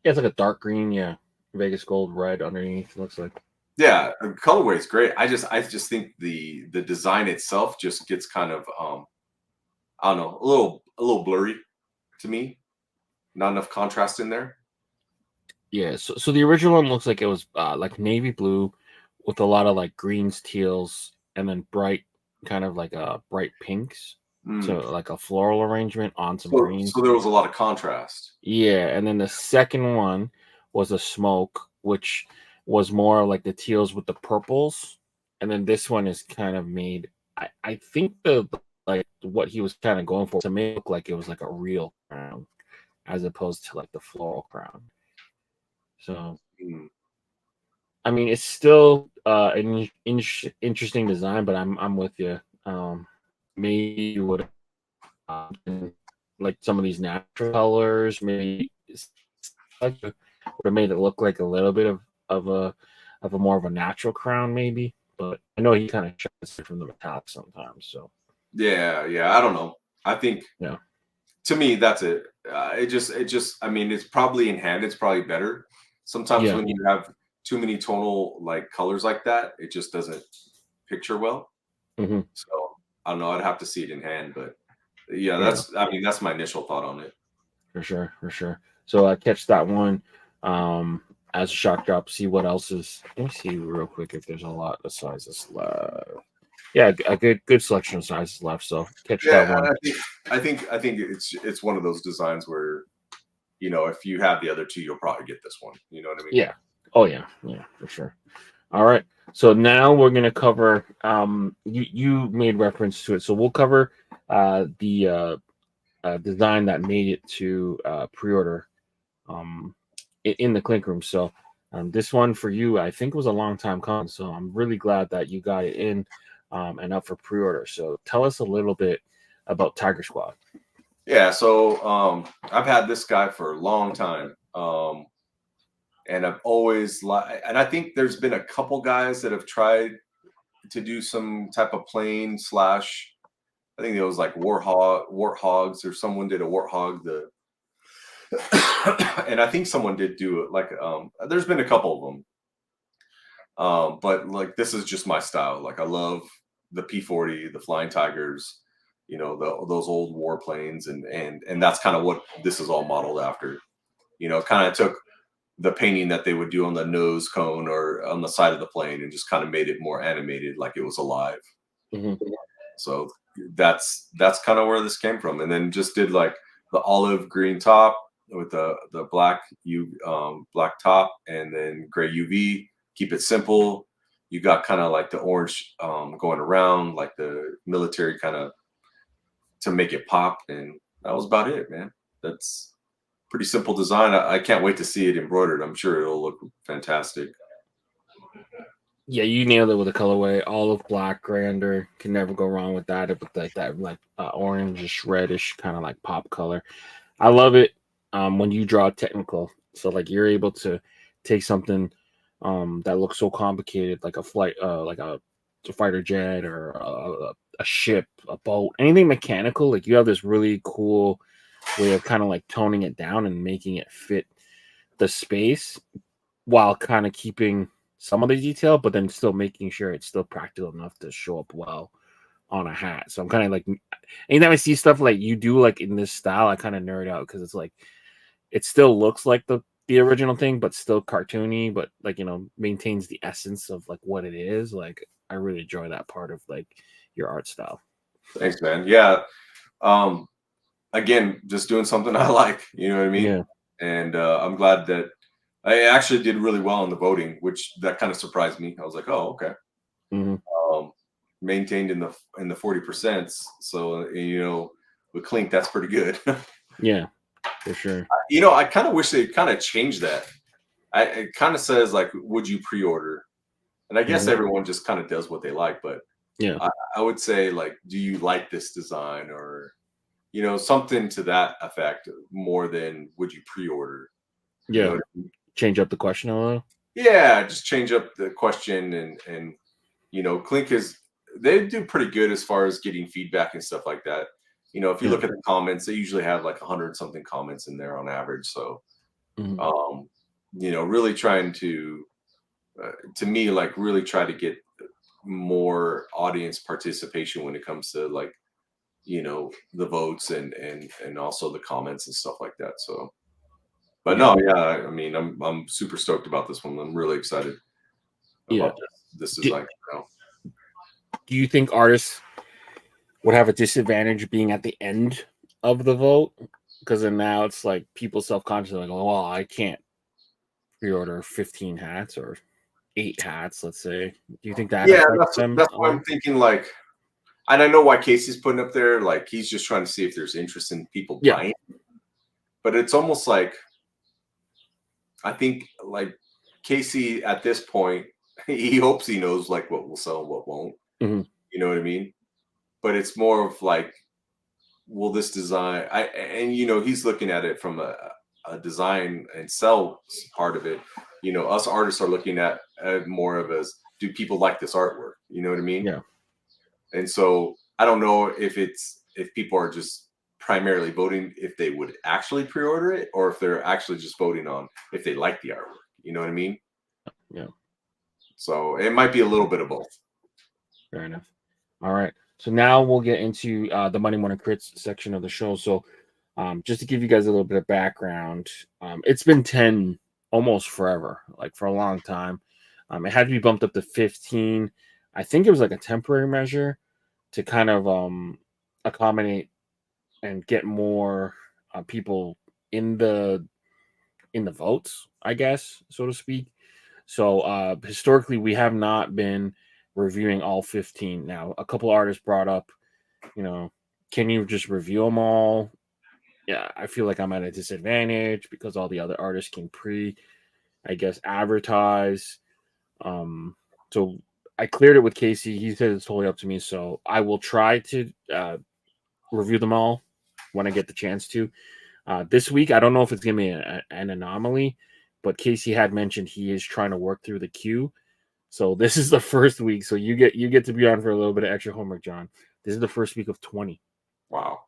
Yeah, it's like a dark green. Yeah, Vegas gold, red underneath. Looks like. Yeah, the colorway is great. I just think the design itself just gets kind of I don't know, a little blurry to me. Not enough contrast in there. Yeah, so the original one looks like it was like navy blue with a lot of like greens, teals, and then bright kind of like bright pinks. So like a floral arrangement on some greens. So there was a lot of contrast. Yeah, and then the second one was a smoke, which was more like the teals with the purples, and then this one is kind of made. I think like what he was kind of going for to make it look like it was like a real crown, as opposed to like the floral crown. So, I mean, it's still an interesting design, but I'm with you. Maybe you would like some of these natural colors, maybe like would have made it look like a little bit of a more of a natural crown, maybe. But I know he kind of shies from the metallic sometimes. So yeah, I don't know. I think to me that's it. It just. I mean, it's probably in hand. It's probably better. Sometimes when you have too many tonal like colors like that, it just doesn't picture well. Mm-hmm. So I don't know. I'd have to see it in hand, but yeah, that's. I mean, that's my initial thought on it. For sure. So I catch that one as a shock drop. See what else is. Let me see real quick if there's a lot of sizes left. Yeah, a good selection of sizes left. So catch that one. I think it's one of those designs where, you know, if you have the other two, you'll probably get this one. You know what I mean? Yeah. Oh yeah, for sure. All right. So now we're gonna cover. You made reference to it, so we'll cover the design that made it to pre-order in the Clink Room. So this one for you, I think, was a long time coming. So I'm really glad that you got it in and up for pre-order. So tell us a little bit about Tiger Squad. Yeah. So I've had this guy for a long time. And I've always and I think there's been a couple guys that have tried to do some type of plane / I think it was like warthogs or someone did a warthog and I think someone did do it like there's been a couple of them, But like this is just my style. Like I love the P-40, the Flying Tigers, those old warplanes, and that's kind of what this is all modeled after. Kind of took the painting that they would do on the nose cone or on the side of the plane and just kind of made it more animated, like it was alive. Mhm. So that's kind of where this came from, and then just did like the olive green top with the black top, and then gray UV. Keep it simple. You got kind of like the orange going around, like the military kind of to make it pop, and that was about it, man. That's pretty simple design. I can't wait to see it embroidered. I'm sure it'll look fantastic. Yeah, you nailed it with the colorway. Olive, black, grander. Can never go wrong with that. With like that, like orangish, reddish kind of like pop color. I love it when you draw technical. So like you're able to take something that looks so complicated, like a flight, like a fighter jet or a ship, a boat, anything mechanical. Like you have this really cool way of kind of like toning it down and making it fit the space while kind of keeping some of the detail, but then still making sure it's still practical enough to show up well on a hat. So I'm kind of like, anytime I see stuff like you do, like in this style, I kind of nerd out because it's like it still looks like the original thing, but still cartoony, but like maintains the essence of like what it is. Like I really enjoy that part of like your art style. Thanks, man. Yeah. Um, Again, just doing something I like. You know what I mean? Yeah. And I'm glad that I actually did really well in the voting, which that kind of surprised me. I was like, oh, okay. Hmm. Um, Maintained in the 40%. So with Clink, that's pretty good. Yeah, for sure. I kind of wish they kind of changed that. It kind of says like, would you pre-order? And I guess Hmm. everyone just kind of does what they like, but Yeah. I would say like, do you like this design or something to that effect more than would you pre-order? You know Yeah. what I mean? Change up the question a little. Yeah, just change up the question and Clink is they do pretty good as far as getting feedback and stuff like that. If you Yeah. look at the comments, they usually have like 100 something comments in there on average. So, Hmm. um, really trying to me, like really try to get more audience participation when it comes to like, the votes and also the comments and stuff like that. So, but Yeah. no, yeah, I mean, I'm super stoked about this one. I'm really excited Yeah. about this Do, design. do you think artists would have a disadvantage being at the end of the vote? Because then now it's like people self-conscious like, oh, well, I can't pre-order 15 hats or 8 hats, let's say. Do you think that Yeah, affects that's them that's a what lot? I'm thinking. Like, and I know why Casey's putting up there. Like, he's just trying to see if there's interest in people Yeah. buying. But it's almost like I think like Casey at this point, he hopes he knows like what will sell and what won't. Hmm. You know what I mean? But it's more of like, will this design? And he's looking at it from a design and sell part of it. Us artists are looking at more of as do people like this artwork? You know what I mean? Yeah. And so I don't know if people are just primarily voting if they would actually pre-order it or if they're actually just voting on if they like the artwork. You know what I mean? Yeah. So it might be a little bit of both. Fair enough. All right. So now we'll get into the Monday Morning Critz section of the show. So just to give you guys a little bit of background, it's been 10 almost forever, like for a long time. It had to be bumped up to 15. I think it was like a temporary measure to kind of accommodate and get more people in the votes, I guess, so to speak. So historically, we have not been reviewing all 15. Now, a couple artists brought up, you know, can you just review them all? Yeah, I feel like I'm at a disadvantage because all the other artists can I guess, advertise. Um, so I cleared it with Casey. He said it's totally up to me. So I will try to review them all when I get the chance to. This week, I don't know if it's going to be an anomaly, but Casey had mentioned he is trying to work through the queue. So this is the first week. So you get to be on for a little bit of extra homework, John. This is the first week of 20. Wow.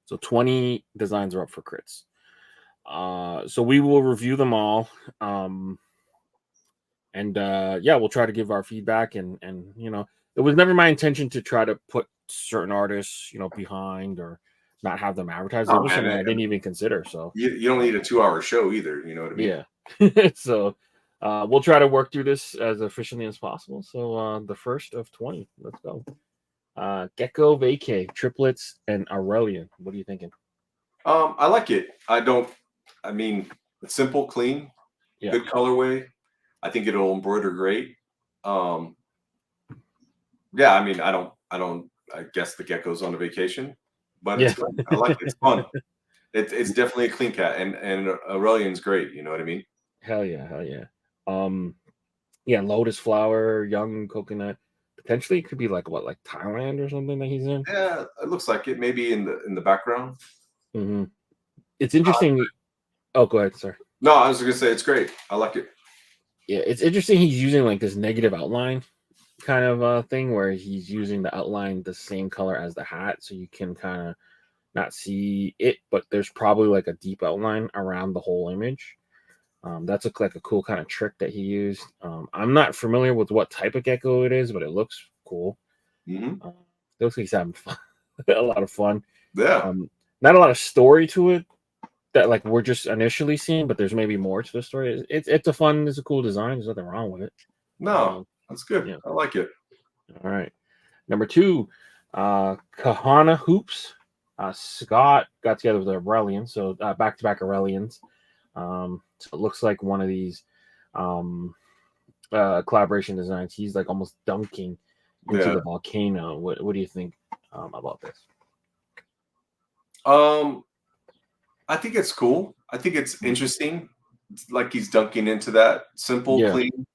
So 20 designs are up for crits. So we will review them all. And yeah, we'll try to give our feedback. And it was never my intention to try to put certain artists behind or not have them advertised. It Oh was man, something I didn't even consider. So you don't need a 2-hour show either. You know what I mean? yeah. So we'll try to work through this as efficiently as possible. So the first of 20, let's go. Gecko Vacay, triplets, and Aurelian. What are you thinking? I like it. I mean, it's simple, clean, Yeah. good colorway. I think it'll embroider great. Um, yeah, I mean, I guess the gecko's on a vacation, but it's Yeah. fun. I like it. It's fun. It's definitely a clean cat, and Aurelian's great. You know what I mean? Hell yeah. Hell yeah. Um, yeah, lotus flower, young coconut. Potentially it could be like what, like Thailand or something that he's in. Yeah, it looks like it. Maybe in the background. Hmm. It's interesting. Oh, go ahead. Sorry. No, I was gonna say it's great. I like it. Yeah, it's interesting. He's using like this negative outline kind of thing where he's using the outline the same color as the hat, so you can kind of not see it, but there's probably like a deep outline around the whole image. That's like a cool kind of trick that he used. I'm not familiar with what type of gecko it is, but it looks cool. Hmm. It looks like he's having fun, a lot of fun. Yeah. Not a lot of story to it that like we're just initially seeing, but there's maybe more to the story. It's a cool design. There's nothing wrong with it. No, that's good. Yeah. I like it. All right. Number 2, Kahana Hoops. Scott got together with Aurelian, so back to back Aurelians. So it looks like one of these collaboration designs. He's like almost dunking into Yeah. the volcano. What do you think about this? I think it's cool. I think it's interesting. It's like he's dunking into that simple, Yeah. clean.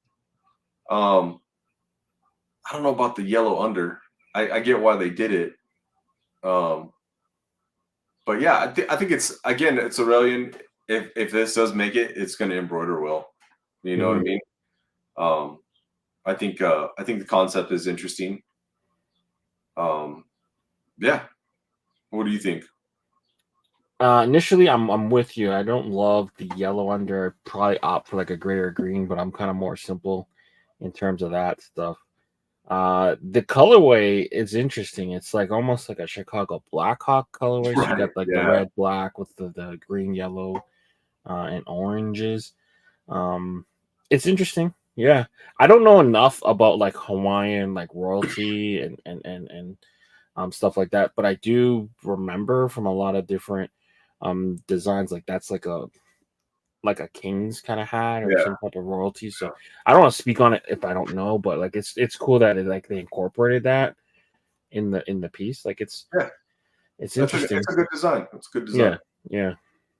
Um, I don't know about the yellow under. I get why they did it. Um, but yeah, I think it's again, it's Aurelian. If this does make it, it's going to embroider well. You know what I Mhm. mean? Um, I think the concept is interesting. Um, yeah. What do you think? Initially, I'm with you. I don't love the yellow under. I'd probably opt for like a gray or green, but I'm kind of more simple in terms of that stuff. The colorway is interesting. It's like almost like a Chicago Blackhawk colorway. So you Right. got like the Yeah. red, black with the green, yellow, and oranges. Um, it's interesting. Yeah, I don't know enough about like Hawaiian like royalty and stuff like that, but I do remember from a lot of different designs like that's like a king's kind of hat or Yeah. some type of royalty. So I don't want to speak on it if I don't know, but like it's cool that like they incorporated that in the piece. Like Yeah. it's It's interesting. a good design. It's a good Yeah, design. yeah.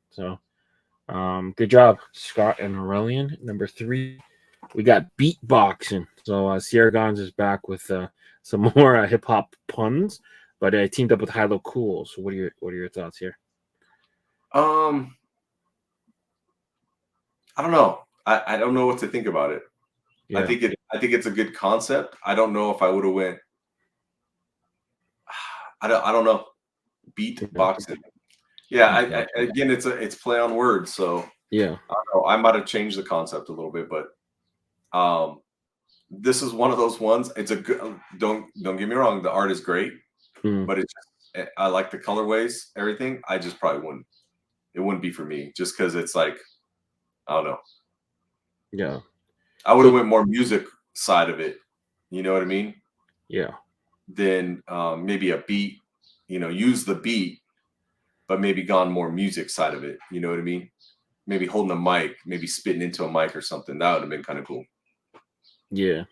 So good job, Scott and Aurelian. Number 3, we got beatboxing. So Sierra Gons is back with some more hip hop puns, but I teamed up with Hilo Cool. So what are your thoughts here? Um, I don't know. I don't know what to think about it. Yeah. I think it's a good concept. I don't know if I would have went. I don't know. Beat Yeah. boxing. Yeah. Beatboxing. Again, it's play on words. So Yeah. I don't know. I might have changed the concept a little bit, but um, this is one of those ones. It's a good. Don't get me wrong. The art is great, Mm, but I like the colorways, everything. I just probably wouldn't. It wouldn't be for me just because it's like I don't know. yeah. I would have So went more music side of it. You know what I mean? yeah. Then maybe a beat. Use the beat, but maybe gone more music side of it. You know what I mean? Maybe holding a mic, maybe spitting into a mic or something. That would have been kind of cool. Yeah.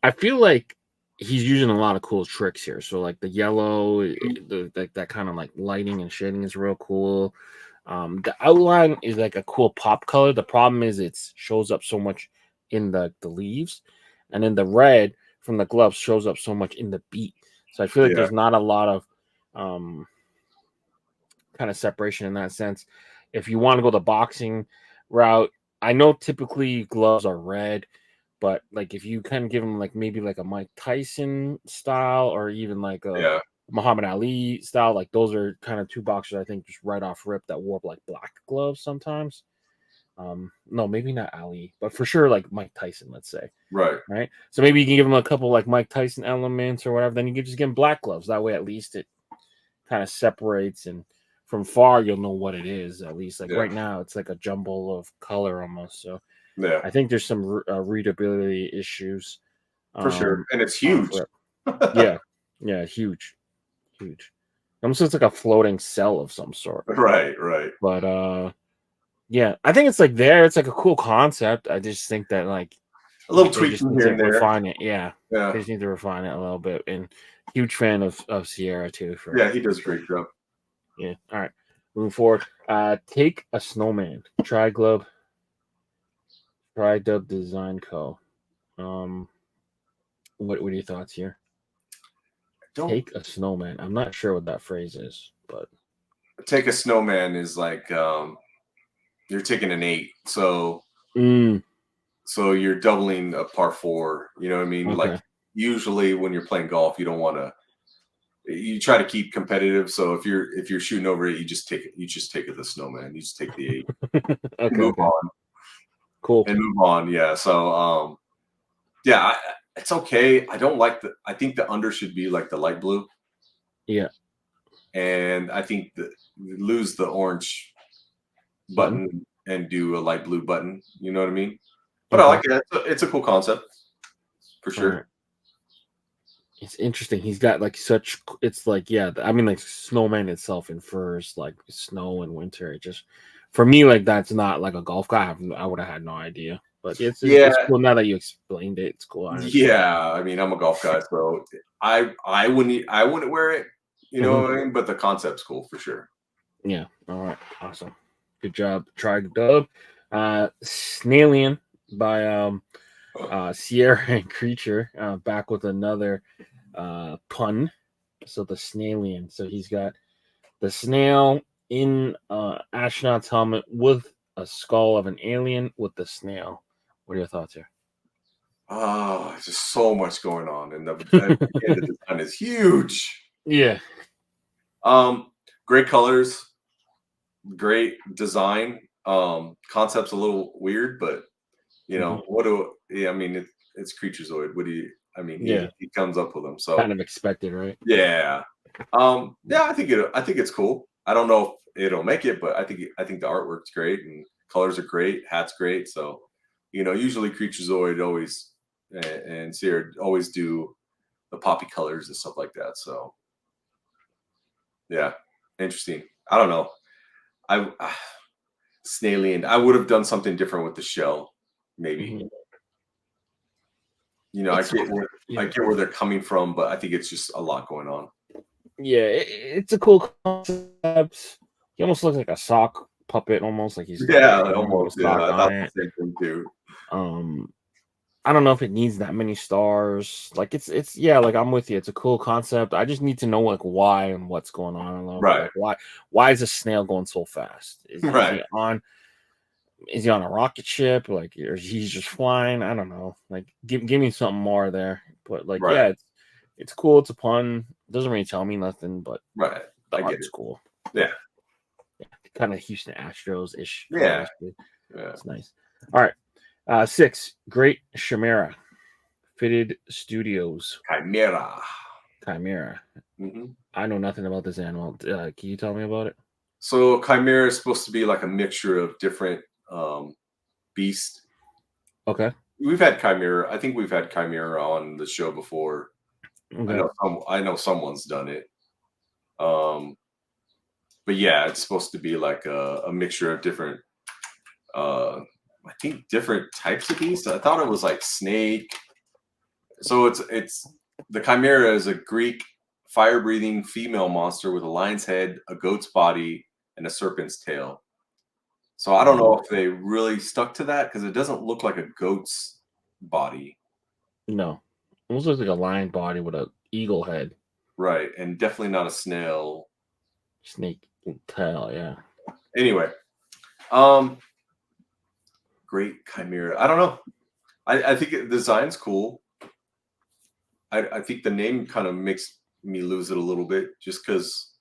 I feel like he's using a lot of cool tricks here. So like the yellow, that kind of like lighting and shading is real cool. The outline is like a cool pop color. The problem is it shows up so much in the leaves, and then the red from the gloves shows up so much in the beat. So I feel like Yeah, there's not a lot of um kind of separation in that sense. If you want to go the boxing route, I know typically gloves are red, but like if you kind of give them like maybe like a Mike Tyson style or even like a yeah, Muhammad Ali style, like those are kind of two boxers I think just right off rip that wore like black gloves sometimes. No, maybe not Ali, but for sure like Mike Tyson, let's say. Right. Right. So maybe you can give him a couple like Mike Tyson elements or whatever. Then you can just give him black gloves. That way, at least it kind of separates, and from far you'll know what it is. At least like Yeah. right now, it's like a jumble of color almost. So Yeah. I think there's some readability issues. For sure. And it's On huge. flip. Yeah. Yeah. Huge. Huge. Almost looks like a floating cell of some sort. Right. Right. But yeah, I think it's like there. It's like a cool concept. I just think that like A little they just tweaking need here to and there. refine it. Yeah. Yeah. They just need to refine it a little bit. And huge fan of Sierra too. Yeah, he does a great job. Yeah. All right. Moving forward. Take a Snowman. Tri-Dub Design Co. What are your thoughts here? Take a Snowman. I'm not sure what that phrase is, but take a snowman is like you're taking an 8. So so you're doubling a par 4. You know what I mean? Okay. Like usually when you're playing golf, you don't want to. You try to keep competitive. So if you're shooting over it, you just take it. You just take it the snowman. You just take the 8. Okay. Move on. Cool. And move on. Yeah. So yeah, it's okay. I don't like I think the under should be like the light blue. Yeah. And I think lose the orange button and do a light blue button. You know what I mean? But I like it. It's a cool concept for sure. Right. It's interesting. He's got like such. It's like I mean like Snowman itself infers like snow and winter. It just for me like that's not like a golf guy. I would have had no idea. But it's cool now that you explained it. It's cool. Yeah, I mean I'm a golf guy, so I wouldn't wear it. You know what I mean? But the concept's cool for sure. Yeah. All right. Awesome. Good job. Tri-Dub. Snailian by Sierra and Creature back with another pun. So the Snailian. So he's got the snail in astronaut's helmet with a skull of an alien with the snail. What are your thoughts here? Oh, there's just so much going on, and the design is huge. Yeah. Great colors, great design. Concept's a little weird, but you know I mean it's Creaturezoid. What do you? I mean, he comes up with them, so kind of expected, right? Yeah. Yeah, I think it's cool. I don't know if it'll make it, but I think the artwork's great and colors are great, hat's great. So, usually Creaturezoid always and Sierra always do the poppy colors and stuff like that. So, yeah, interesting. I don't know. Snailian. I would have done something different with the shell, maybe. I get where they're coming from, but I think it's just a lot going on. Yeah, it's a cool concept. He almost looks like a sock puppet, almost like he's almost. Yeah, I thought the same thing too. I don't know if it needs that many stars. Like it's like I'm with you. It's a cool concept. I just need to know like why and what's going on. Right. Like, why is a snail going so fast? Is he on a rocket ship? Like, or he's just flying? I don't know. Like, give me something more there. But like, it's cool. It's a pun. It doesn't really tell me nothing, but the art's cool. Yeah. Kind of Houston Astros ish. Yeah. It's nice. All right. 6, Great Chimera, Fitted Studios. Chimera. I know nothing about this animal. Can you tell me about it? So Chimera is supposed to be like a mixture of different beasts. Okay. We've had Chimera. I think we've had Chimera on the show before. Okay. I know someone's done it. But yeah, it's supposed to be like a mixture of different I think different types of beasts. I thought it was like snake. So it's the Chimera is a Greek fire-breathing female monster with a lion's head, a goat's body, and a serpent's tail. So I don't know if they really stuck to that because it doesn't look like a goat's body. No, it almost looks like a lion body with an eagle head. Right, and definitely not a snail. Snake tail, yeah. Anyway, Great Chimera. I don't know. I think the design's cool. I think the name kind of makes me lose it a little bit just because,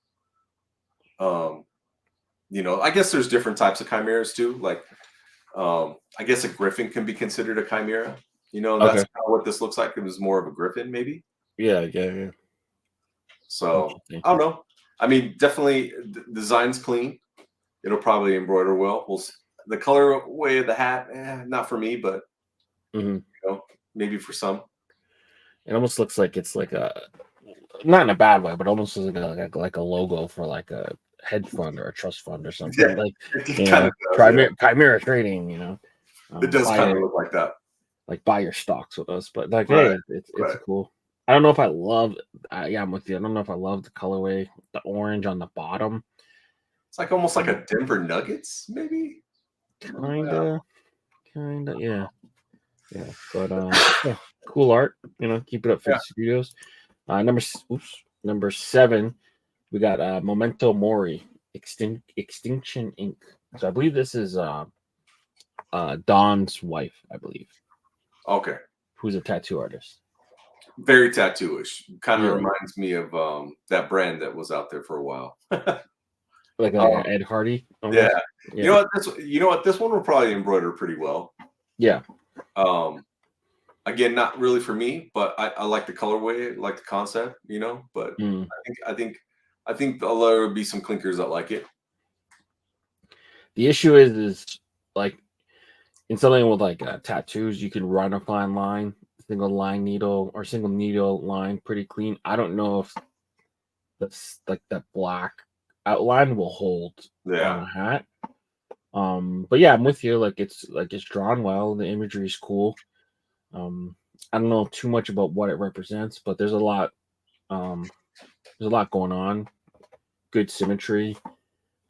I guess there's different types of chimeras too. Like I guess a griffin can be considered a chimera. You know, that's Okay. kind of what this looks like. It was more of a griffin, maybe. Yeah. Yeah. So Interesting. I don't know. I mean, definitely design's clean. It'll probably embroider well. The colorway of the hat, not for me, but Hmm. maybe for some. It almost looks like it's like a, not in a bad way, but almost like a logo for like a hedge fund or a trust fund or something. Yeah, Like, it kind of does. Yeah. Chimera Trading. It does Buy kind of your look like that. buy your stocks with us. But like, Right. hey, it's Right. a cool. I don't know if I love. Yeah, I'm with you. I don't know if I love the colorway, the orange on the bottom. It's like almost like a Denver Nuggets, maybe. Kinda, yeah. But yeah, cool art. Keep it up for Yeah. the studios. Number 7, we got Memento Mori, Extinction Inc. So I believe this is Don's wife, I believe, Okay. who's a tattoo artist. Very tattooish. Kind of Yeah, reminds me of that brand that was out there for a while. like Um, Ed Hardy. yeah. Almost. You know what? This one will probably embroider pretty well. Yeah. Again, not really for me, but I like the colorway, like the concept, But Mm. I think there will be some clinkers that like it. The issue is like in something with like tattoos, you can run a fine line, single needle line pretty clean. I don't know if that's like that black outline will hold on Yeah. a hat. But yeah, I'm with you. It's drawn well. The imagery is cool. I don't know too much about what it represents, but there's a lot. There's a lot going on. Good symmetry.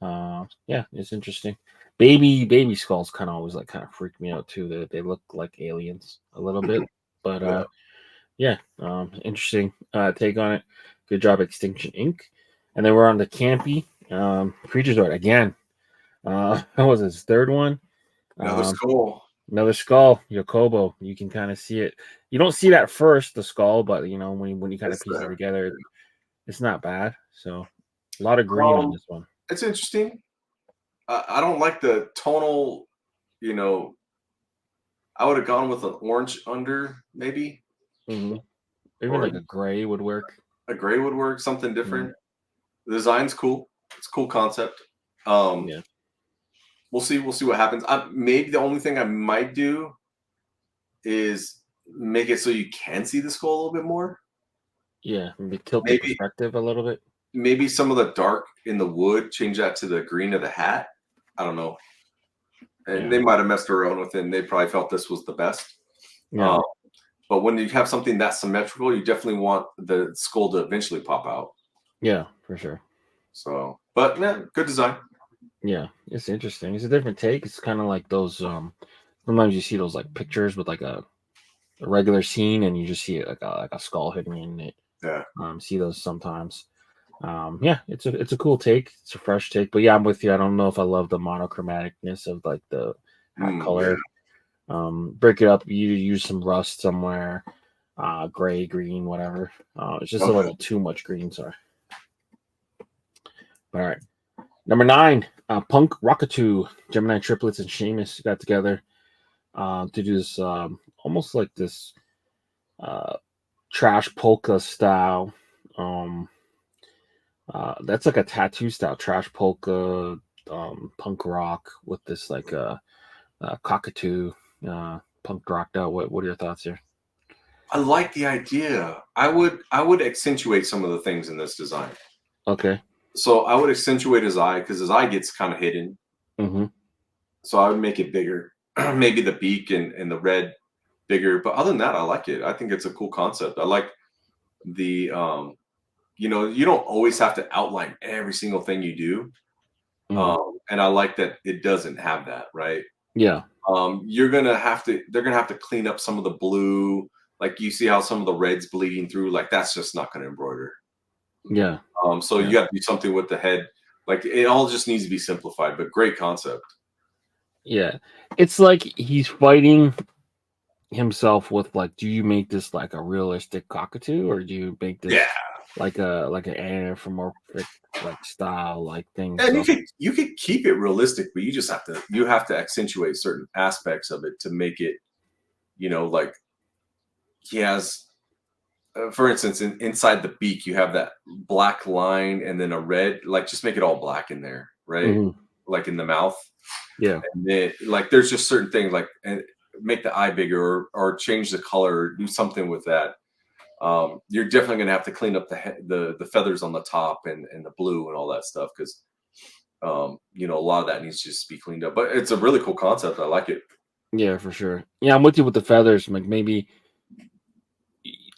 Yeah, it's interesting. Baby skulls kind of always kind of freak me out too. They look like aliens a little bit, but Yeah. yeah, interesting take on it. Good job, Extinction Inc. And then we're on the campy Creatures Art again. That was his third one. Another skull. Another skull, Yokobo. You can kind of see it. You don't see that first, the skull, but when you kind of It's piece it there. together, it's not bad. So a lot of green on this one. It's interesting. I don't like the tonal, I would have gone with an orange under, maybe. Mm-hmm. Even Or like a gray would work. a gray would work, something Mm-hmm. different. The design's cool. It's a cool concept. Yeah. We'll see what happens. Maybe the only thing I might do is make it so you can see the skull a little bit more. Yeah, maybe tilt the perspective a little bit. Maybe some of the dark in the wood, change that to the green of the hat. I don't know. And they might have messed around with it, and they probably felt this was the best. Yeah. But when you have something that symmetrical, you definitely want the skull to eventually pop out. Yeah, for sure. So, but yeah, good design. Yeah, it's interesting. It's a different take. It's kind of like those. Sometimes you see those like pictures with like a regular scene, and you just see it like a skull hidden in it. Yeah. See those sometimes. Yeah, it's a cool take. It's a fresh take. But yeah, I'm with you. I don't know if I love the monochromaticness of like the hat color. Yeah. Break it up. You use some rust somewhere, gray, green, whatever. It's just a little too much green. Sorry. All right. Number 9, Punk Rockatoo, Gemini Triplets, and Seamus got together to do this almost like this trash polka style. That's like a tattoo style, trash polka, punk rock with this like cockatoo, punk rocked out. What are your thoughts here? I like the idea. I would accentuate some of the things in this design. Okay. So I would accentuate his eye because his eye gets kind of hidden. Mm-hmm. So I would make it bigger. Maybe the beak and the red bigger. But other than that, I like it. I think it's a cool concept. I like the you don't always have to outline every single thing you do. Mm-hmm. And I like that it doesn't have that, right? Yeah. They're gonna have to clean up some of the blue. Like you see how some of the red's bleeding through, like that's just not gonna embroider. Yeah. So you have to do something with the head. Like it all just needs to be simplified, but great concept. Yeah. It's like he's fighting himself with like, do you make this like a realistic cockatoo or do you make this like an anthropomorphic like style like thing. And So you could keep it realistic, but you have to accentuate certain aspects of it to make it, like he has, for instance, inside the beak, you have that black line and then a red, like just make it all black in there, right? mhm, Like in the mouth. yeah, And then like there's just certain things like and make the eye bigger or change the color, do something with that. You're definitely gonna have to clean up the feathers on the top and the blue and all that stuff because a lot of that needs to just be cleaned up. But it's a really cool concept. I like it. yeah, for sure. Yeah, I'm with you with the feathers. Like maybe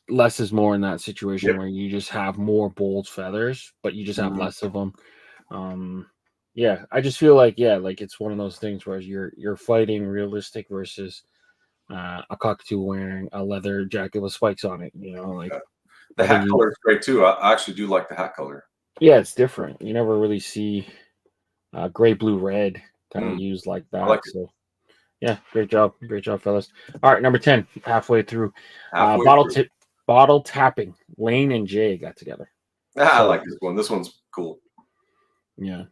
less is more in that situation Yep. where you just have more bold feathers, but you just have Mhm. less of them. Um, yeah, I just feel like like it's one of those things where you're fighting realistic versus a cockatoo wearing a leather jacket with spikes on it. Like Yeah. The I think hat color is great too. I actually do like the hat color. it's different. You never really see gray, blue, red kind of Mm, used like I like that. it. So yeah, great job, fellas. All right, number 10, halfway through, Halfway bottle through. tip, bottle tapping. Lane and Jay got together. I So like this one. This one's cool. yeah,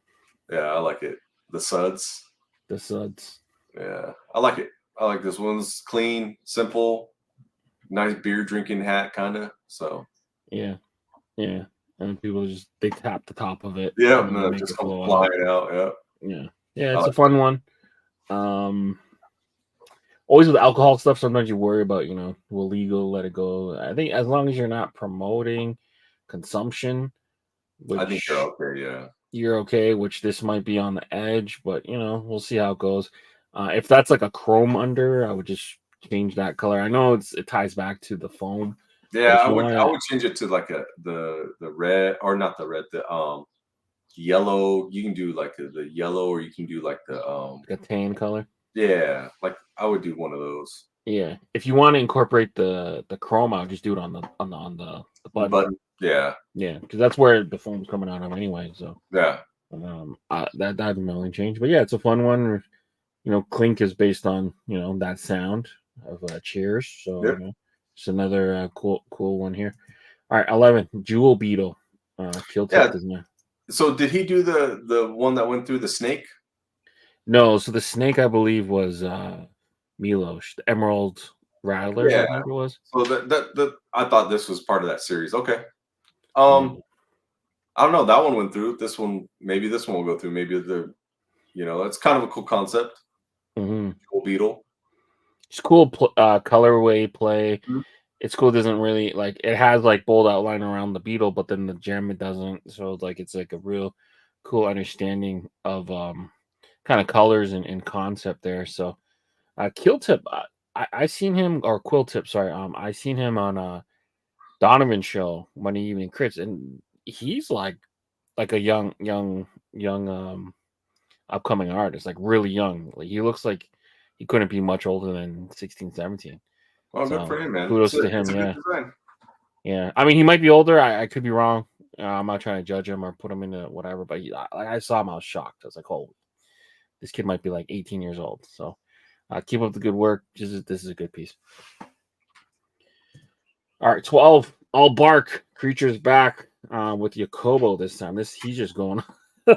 Yeah, I like it. The suds. the suds. Yeah, I like it. I like this one's clean, simple, nice beer drinking hat, kind of. So Yeah, yeah. And people just they tap the top of it yeah, and then they no, it make just it comes flow out. flying out. Yeah, Yeah, yeah. I It's like a fun one. Um, Always with alcohol stuff. Sometimes you worry about illegal, let it go. I think as long as you're not promoting consumption, I think you're which okay. Yeah, you're okay, which this might be on the edge, but we'll see how it goes. If that's like a chrome under, I would just change that color. I know it ties back to the foam, but yeah. if you want I to would change it to like the red or not the red yellow. You can do like the yellow, or you can do like the like a tan color, yeah. Like I would do one of those. yeah. If you want to incorporate the chrome, I would just do it on the The button, button. Yeah, yeah, because that's where the foam's coming out of anyway. So yeah. that hasn't really changed, but yeah, it's a fun one. Clink is based on that sound of Cheers, so Yep. it's another cool one here. All right, 11 Jewel Beetle, kill tip Yeah. design. So did he do the one that went through the snake? No, so the snake I believe was Milosh, the Emerald Rattlers, I Yeah. think it was. So that I thought this was part of that series. Okay. Yeah, I don't know. That one went through. Maybe this one will go through. Maybe it's kind of a cool concept. hmm Cool beetle. it's cool colorway play. Mhm. It's cool. It doesn't really like it has like bold outline around the beetle, but then the gem it doesn't. So it's like a real cool understanding of kind of colors and concept there. So kill tip, I seen him or quill tip. Sorry, I seen him on Donovan show Monday Evening Crits, and he's like a young upcoming artist, like really young. Like he looks like he couldn't be much older than 16, 17. Well, good So for him, man. kudos to It's him. a good Yeah. design. Yeah, I mean, he might be older. I could be wrong. I'm not trying to judge him or put him into whatever, but I saw him, I was shocked. I was like, "Oh, this kid might be like 18 years old." So, keep up the good work. This is a good piece. All right, 12. All bark creatures back with Yakobo this time. He's just going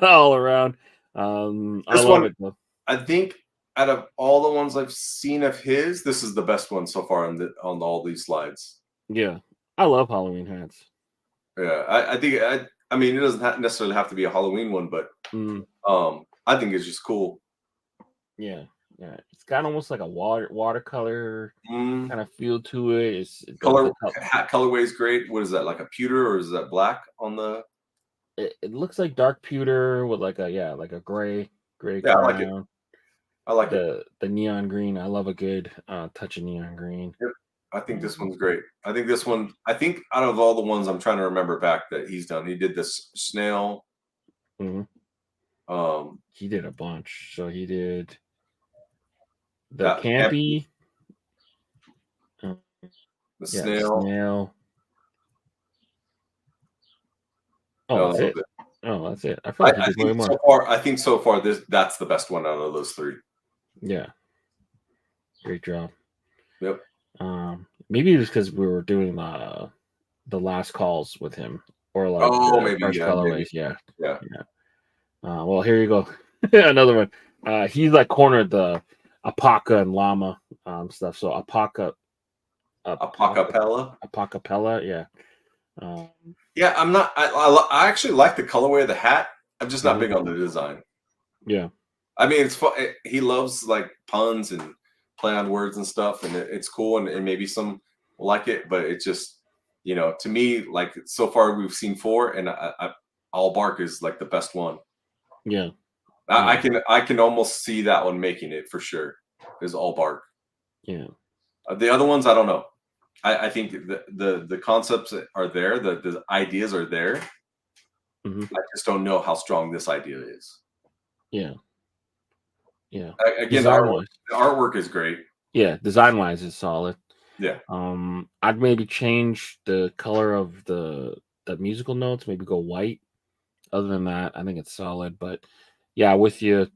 all around. I This love one, it though. I think, out of all the ones I've seen of his, this is the best one so far on all these slides. Yeah, I love Halloween hats. Yeah, I think I mean it doesn't necessarily have to be a Halloween one, but Mm, I think it's just cool. yeah, yeah. It's got almost like a watercolor Mm, kind of feel to it. It's color the color. hat colorway is great. What is that, like a pewter or is that black on the? It looks like dark pewter with like a gray Yeah, I like it. crown. I like it. The neon green. I love a good touch of neon green. Yep. I think this Um, one's great. I think this one. I think out of all the ones I'm trying to remember back that he's done, he did this snail. mhm. Um, He did a bunch. So he did the that campy, campy. uh, the Yeah, the snail. snail. Oh, Oh, that's that was it. it. Oh, that's it. I feel like he did way more. I think so far that's the best one out of those three. Yeah, great job. Yep. Maybe it was because we were doing the last calls with him. or like Oh, the maybe, fresh yeah, maybe. colorways. Yeah, Yeah. yeah. Well, here you go. Another one. He's like cornered the Apaka and Llama stuff. So Apaka, Apaka, Apacapella. Apacapella. Yeah. Um, Yeah, I'm not. I actually like the colorway of the hat. I'm just not mhm, big on the design. yeah. I mean, it's fun. He loves like puns and play on words and stuff, and it's cool. And maybe some like it, but it's just, to me, like so far we've seen four, and all bark is like the best one. Yeah. I Yeah. can almost see that one making it for sure. Is all bark. Yeah. The other ones, I don't know. I think the concepts are there, the ideas are there. Hmm. I just don't know how strong this idea is. Yeah. Yeah. Again, Design wise. the artwork is great. Yeah. Design wise is solid. Yeah. I'd maybe change the color of the musical notes, maybe go white. Other than that, I think it's solid. But yeah, with you,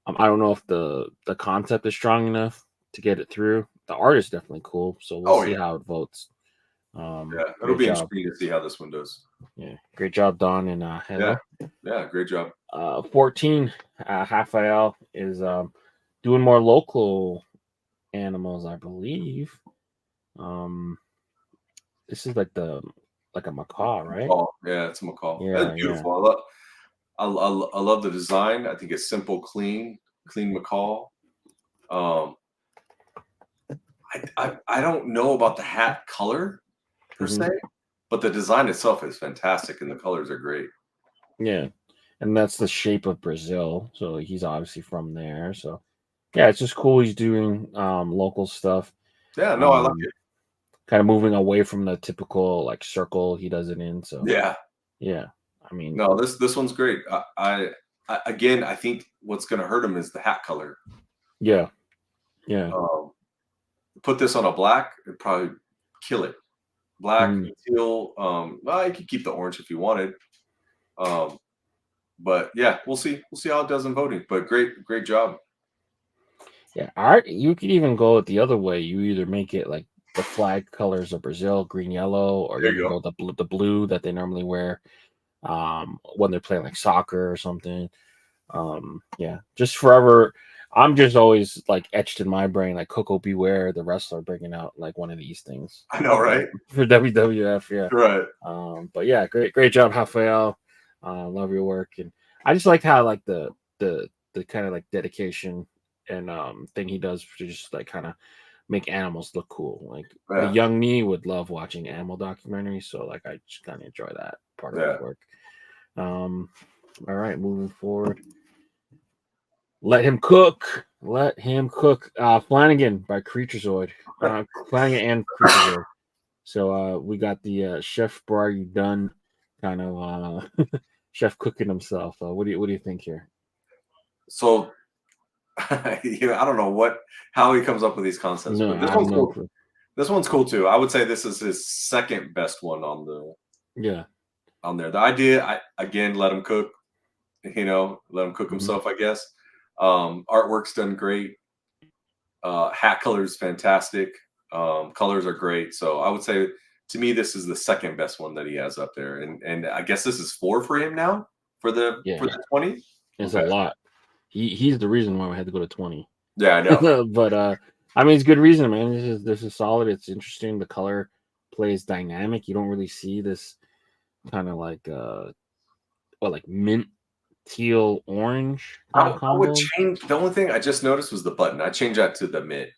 I don't know if the concept is strong enough to get it through. The art is definitely cool, so we'll Oh see yeah. how it votes. Yeah. It'll Great be job. interesting to see how this one does. Yeah, great job, Don and Yeah. hello. Yeah. Great job. 14, Raphael is doing more local animals, I believe. Um, this is like a macaw, right? Oh yeah, it's a macaw. That's Yeah, yeah. beautiful. I love the design. I think it's simple, clean macaw. Um, I don't know about the hat color per Hmm. se, but the design itself is fantastic, and the colors are great. Yeah. And that's the shape of Brazil. So he's obviously from there. So yeah, it's just cool he's doing local stuff. Yeah. No, I like Um it. kind of moving away from the typical like circle he does it in. So Yeah. yeah. I mean, No, this one's great. Again, I think what's going to hurt him is the hat color. yeah, yeah. Um, put this on a black, it'd probably kill it. Black, Mhm. teal. Well, you could keep the orange if you wanted. Um, but yeah, we'll see. We'll see how it does in voting. But great job. Yeah. Art you could even go the other way. You either make it like the flag colors of Brazil, green, yellow, or There you you can go. go the blue that they normally wear when they're playing like soccer or something. Yeah, just forever. I'm just always like etched in my brain, like Coco Beware, the wrestler, bringing out like one of these things I know, right? for WWF. Yeah. Right. But yeah, great job, Rafael. Love your work, and I just like how like the kind of like dedication and thing he does to just like kind of make animals look cool. Like the Yeah. young me would love watching animal documentaries, so like I just kind of enjoy that part of his Yeah. work. Um, all right, moving forward. Let him cook. Let him cook. Flanagan by Creaturezoid. Flanagan and Creaturezoid. So we got the chef bar you done kind of chef cooking himself. What do you think here? So I don't know how he comes up with these concepts, No, but this I have one's no cool. clue. This one's cool too. I would say this is his second best one Yeah. on there. The idea, again, let him cook. Let him cook Hmm. himself. I guess. Artwork's done great. Hat colors fantastic. Colors are great. So I would say to me this is the second best one that he has up there, and I guess this is four for him now for the Yeah. 20. It's a Okay. lot. He's the reason why we had to go to 20. Yeah, I know. But I mean it's good reason, man. This is solid. It's interesting. The color plays dynamic. You don't really see this kind of like like mint teal orange kind of I would combo. change. The only thing I just noticed was the button. I change that to the mint.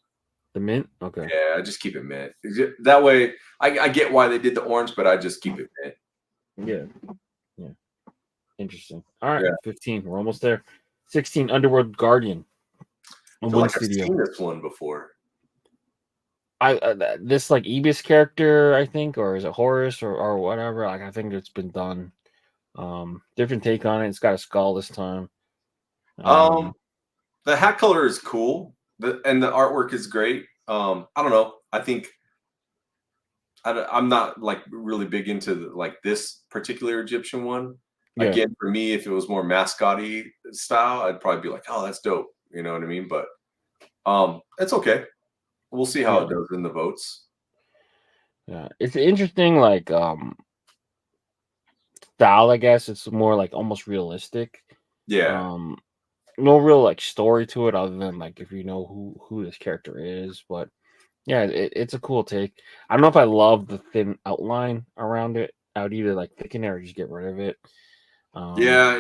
The mint? Okay. Yeah, I just keep it mint. That way, I get why they did the orange, but I just keep it mint. Yeah. Yeah. Interesting. All right. Yeah, 15. We're almost there. 16. Underworld Guardian I on feel One like I've Studio. seen this one before. This like Ebis character, I think, or is it Horus or whatever? Like I think it's been done. Different take on it. It's got a skull this time. Um, Um, the hat color is cool, and the artwork is great. I don't know. I think I'm not like really big into like this particular Egyptian one. yeah. Again, for me, if it was more mascotty style, I'd probably be like, "Oh, that's dope." You know what I mean? But it's okay. We'll see how Yeah. it does in the votes. Yeah. It's interesting, like style, I guess. It's more like almost realistic. Yeah. Um, no real like story to it other than like if you know who this character is. But yeah, it's a cool take. I don't know if I love the thin outline around it. I would either like thicken it or just get rid of it. Yeah,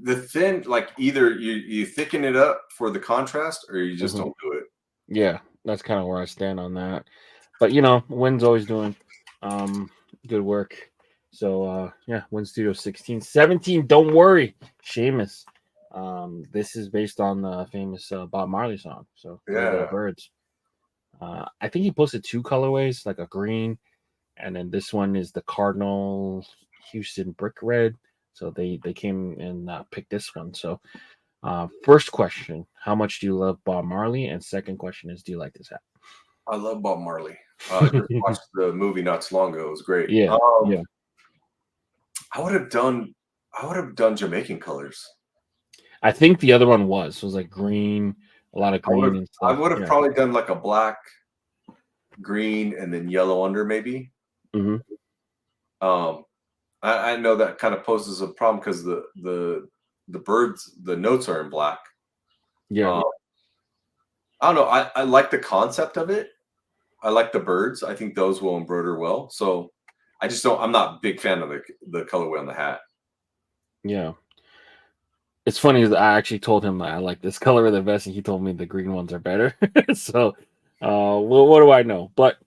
the thin, like either you thicken it up for the contrast, or you just Mhm. don't do it. Yeah, that's kind of where I stand on that. But you know, Wynn's always doing um good work. So yeah, Wynn Studio 16. 17, don't worry, Seamus. This is based on the famous Bob Marley song. So Three Little Yeah, Birds. I think he posted two colorways, like a green, and then this one is the Cardinal Houston Brick Red. So they came and picked this one. So first question, how much do you love Bob Marley? And second question is, do you like this hat? I love Bob Marley. Just watched the movie not too long ago. It was great. Yeah, yeah. I would have done Jamaican colors. I think the other one was like green, a lot of I would green have and I stuff. would have Yeah. probably done like a black, green, and then yellow under maybe. Hmm. Um, I know that kind of poses a problem because the birds, the notes are in black. Yeah. Um, I don't know. I like the concept of it. I like the birds. I think those will embroider well. So I just don't. I'm not a big fan of the colorway on the hat. Yeah. It's funny that I actually told him that I like this color of the vest, and he told me the green ones are better. So, well, what do I know? But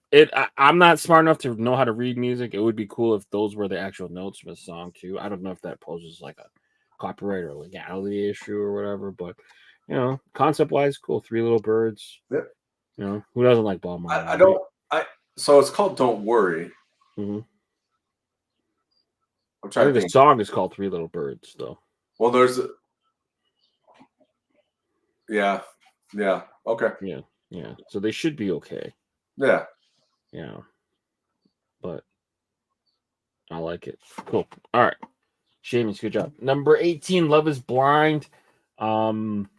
I'm not smart enough to know how to read music. It would be cool if those were the actual notes from a song too. I don't know if that poses like a copyright or legality issue or whatever, but you know, concept wise, cool. Three little birds. Yep. You know, who doesn't like Bob Marley, I right? don't. I So it's called "Don't Worry." Hmm. I'm I trying think to the think. song is called Three Little Birds, though. Well, there's yeah, yeah, okay, Yeah, yeah. So they should be okay. yeah. Yeah, but I like it. Cool. All right. Seamus, good job. Number 18, Love is Blind. Um,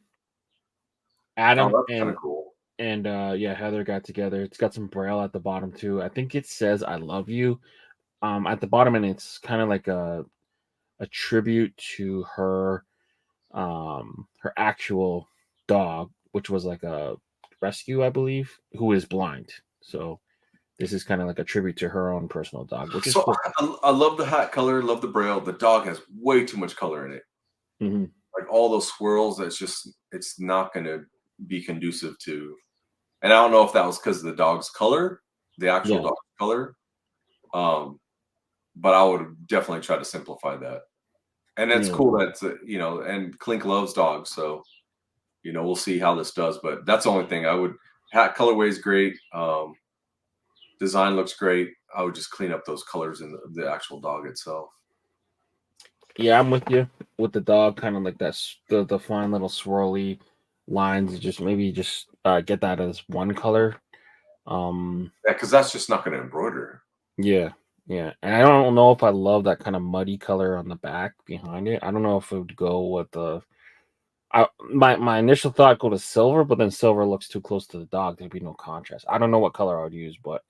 Oh, Adam that's kind of cool. and yeah, Heather got together. It's got some braille at the bottom too. I think it says I love you at the bottom, and it's kind of like a tribute to her actual dog, which was like a rescue, I believe, who is blind. So this is kind of like a tribute to her own personal dog, which is So cool. I love the hat color, love the braille. The dog has way too much color in it. Hmm. Like all those swirls, it's not going to be conducive to. And I don't know if that was because of the dog's color, the actual Yeah, dog's color. Um, but I would definitely try to simplify that. And it's yeah, cool that and Clink loves dogs, so we'll see how this does. But that's the only thing I would. Hat colorway is great. Design looks great. I would just clean up those colors in the actual dog itself. yeah. I'm with you with the dog, kind of like that the fine little swirly lines. Just maybe just get that as one color. Um, Yeah, because that's just not going to embroider. yeah, yeah. And I don't know if I love that kind of muddy color on the back behind it. I don't know if it would go with the. My initial thought go to silver, but then silver looks too close to the dog. There'd be no contrast. I don't know what color I would use, but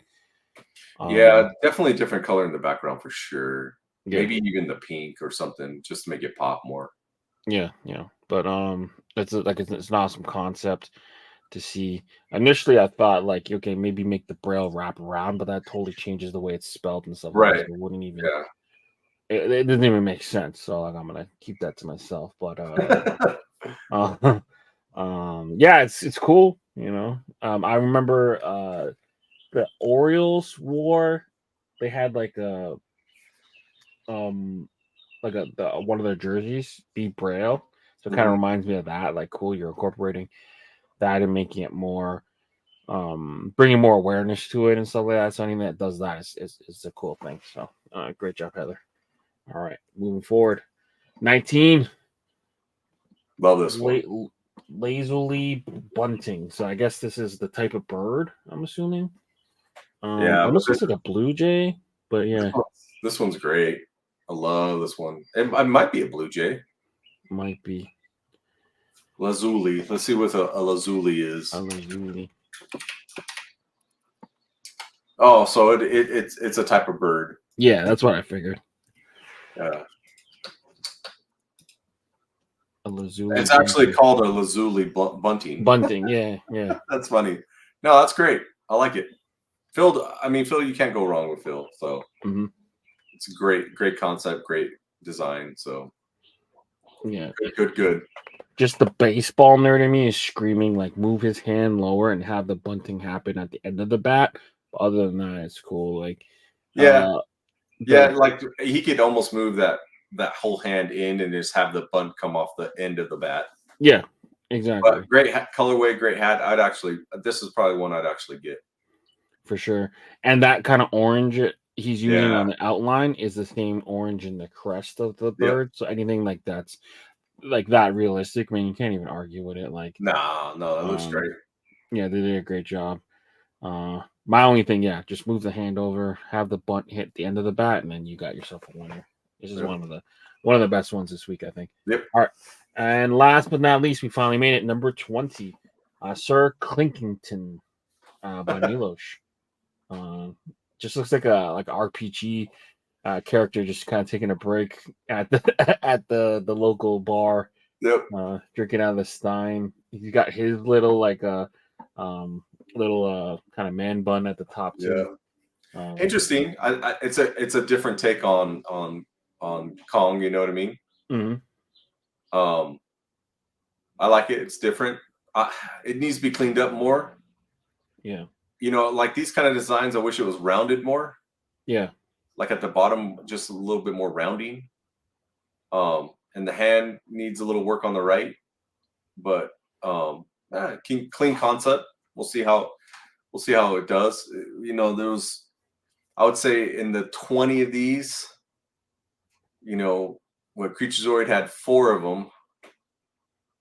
Yeah, definitely a different color in the background for sure. yeah, Maybe even the pink or something just to make it pop more. yeah, yeah. But it's an awesome concept to see. Initially, I thought like, okay, maybe make the braille wrap around, but that totally changes the way it's spelled and stuff like that. Right. So it wouldn't even Yeah. it doesn't even make sense. So like, I'm gonna keep that to myself. But uh yeah, it's cool. You know, I remember the Orioles wore. They had um like one of their jerseys be braille. So it kind of Mhm. reminds me of that. Like, cool, you're incorporating that and making it more bringing more awareness to it and stuff like that. So anything that does that is a cool thing. So great job, Heather. All right, moving forward. 19, Love this one. lazily bunting. So I guess this is the type of bird, I'm assuming. Yeah, but Almost looks like a blue jay, but this yeah, one's, this one's great. I love this one. It might be a blue jay. might be Lazuli. Let's see what a lazuli a is. lazuli. Oh, so it's a type of bird. Yeah, that's what I figured. Yeah. A lazuli. It's actually called a lazuli bunting. Bunting. Yeah, yeah. That's funny. No, that's great. I like it. Phil, I mean, Phil, you can't go wrong with Phil. So it's a great concept, great design. So yeah, good. Just the baseball nerd in me is screaming like move his hand lower and have the bunting happen at the end of the bat. But other than that, it's cool. Like Yeah, the like he could almost move that whole hand in and just have the bunt come off the end of the bat. yeah, exactly. But great colorway, great hat. This is probably one I'd actually get. For sure. And that kind of orange he's using Yeah. on the outline is the same orange in the crest of the bird. So anything like that's like that realistic, I mean, you can't even argue with it. Like, No, it looks great. Yeah, they did a great job. My only thing, yeah, just move the hand over, have the bunt hit the end of the bat, and then you got yourself a winner. This is one of the best ones this week, I think. Yep. All right. And last but not least, we finally made it. Number 20, Sir Clinkington by Milos. Just looks like a RPG character, just kind of taking a break at the at the local bar. Yep. Drinking out of the stein. He's got his little little kind of man bun at the top too. Yeah. Interesting. It's a different take on Kong. You know what I mean? Mm-hmm. I like it. It's different. It needs to be cleaned up more. Yeah. You know, like these kind of designs, I wish it was rounded more. Yeah. Like at the bottom, just a little bit more rounding. And the hand needs a little work on the right, but clean concept. We'll see how it does. You know, I would say in the 20 of these, you know, when Creaturezoid had 4 of them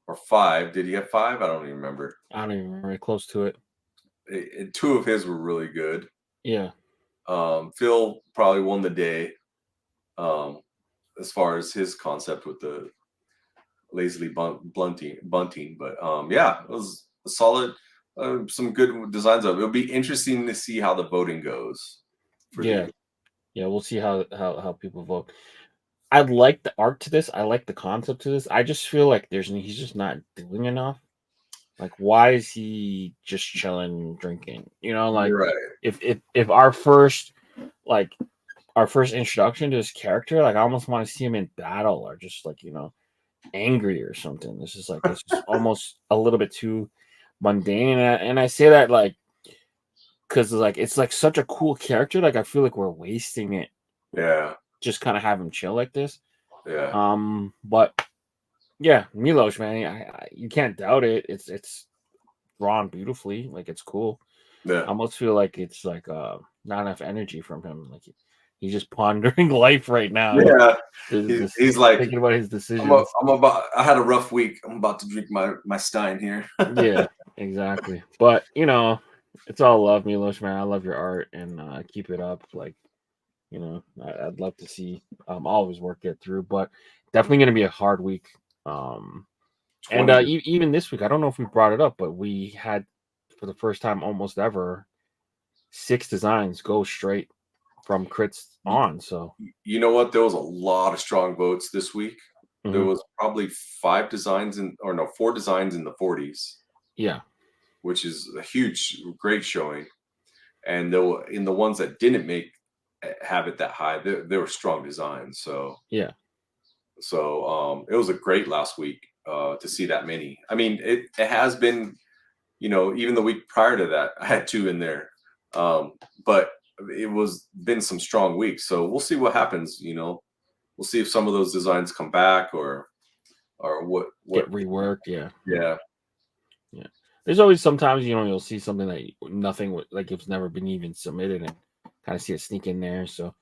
or 5. Did he have 5? I don't even remember. I don't even remember. Close to it. 2 of his were really good. Yeah. Phil probably won the day. As far as his concept with the lazily bunting, but yeah, it was a solid, some good designs of it. It'll be interesting to see how the voting goes. Yeah, we'll see how people vote. I like the art to this. I like the concept to this. I just feel like he's just not doing enough. Like, why is he just chilling, drinking? You know, like right. If our first introduction to his character, like I almost want to see him in battle or just like, you know, angry or something. This is almost a little bit too mundane. And I say that like because like it's like such a cool character. Like I feel like we're wasting it. Yeah. Just kind of have him chill like this. Yeah. But yeah, Milos, man, you can't doubt it. It's drawn beautifully. Like it's cool. Yeah. I almost feel like it's like not enough energy from him. Like he's just pondering life right now. Yeah. He's like thinking about his decisions. I had a rough week. I'm about to drink my stein here. Yeah, exactly. But you know, it's all love, Milos, man. I love your art and keep it up. Like, you know, I'd love to see all of his work get through, but definitely going to be a hard week. And even this week, I don't know if we brought it up, but we had for the first time almost ever 6 designs go straight from Critz on. So you know what? There was a lot of strong votes this week. Mm-hmm. There was probably 4 designs in the 40s. Yeah, which is a great showing. And in the ones that didn't have it that high, there were strong designs. So yeah, so it was a great last week to see that many. I mean, it has been, you know, even the week prior to that, I had 2 in there, but it been some strong weeks. So we'll see what happens. You know, we'll see if some of those designs come back or what get reworked. Yeah. There's always sometimes, you know, you'll see something that nothing like it's never been even submitted and kind of see it sneak in there. So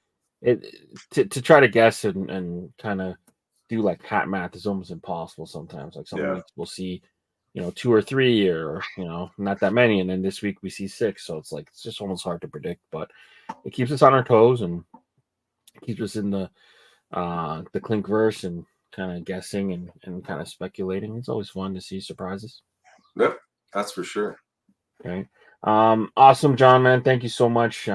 to try to guess and kind of do like hat math is almost impossible sometimes. Like some weeks we'll see, you know, 2 or 3 or, you know, not that many. And then this week we see 6. So it's like, it's just almost hard to predict, but it keeps us on our toes and keeps us in the Clink verse and kind of guessing and kind of speculating. It's always fun to see surprises. Yep. That's for sure. Okay. Awesome, John, man. Thank you so much.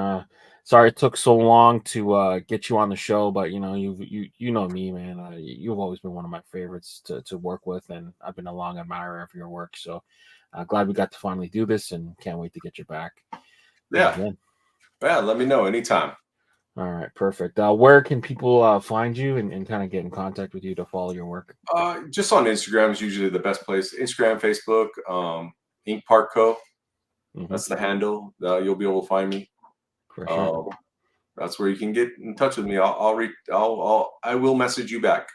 sorry it took so long to get you on the show, but you know me, man. You've always been one of my favorites to work with, and I've been a long admirer of your work. So glad we got to finally do this, and can't wait to get you back Yeah. again. Yeah. Let me know anytime. All right, perfect. Where can people find you and kind of get in contact with you to follow your work? Just on Instagram is usually the best place. Instagram, Facebook, Ink Park Co. Hmm. That's the handle. You'll be able to find me. For sure. Um, that's where you can get in touch with me. I will message you back.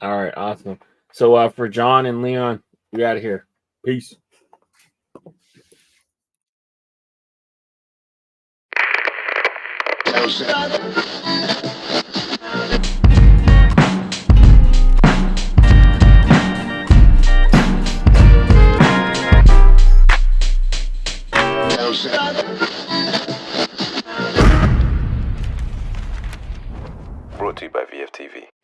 All right, awesome. So for John and Leon, we out of here. Peace. Brought to you by VFTV.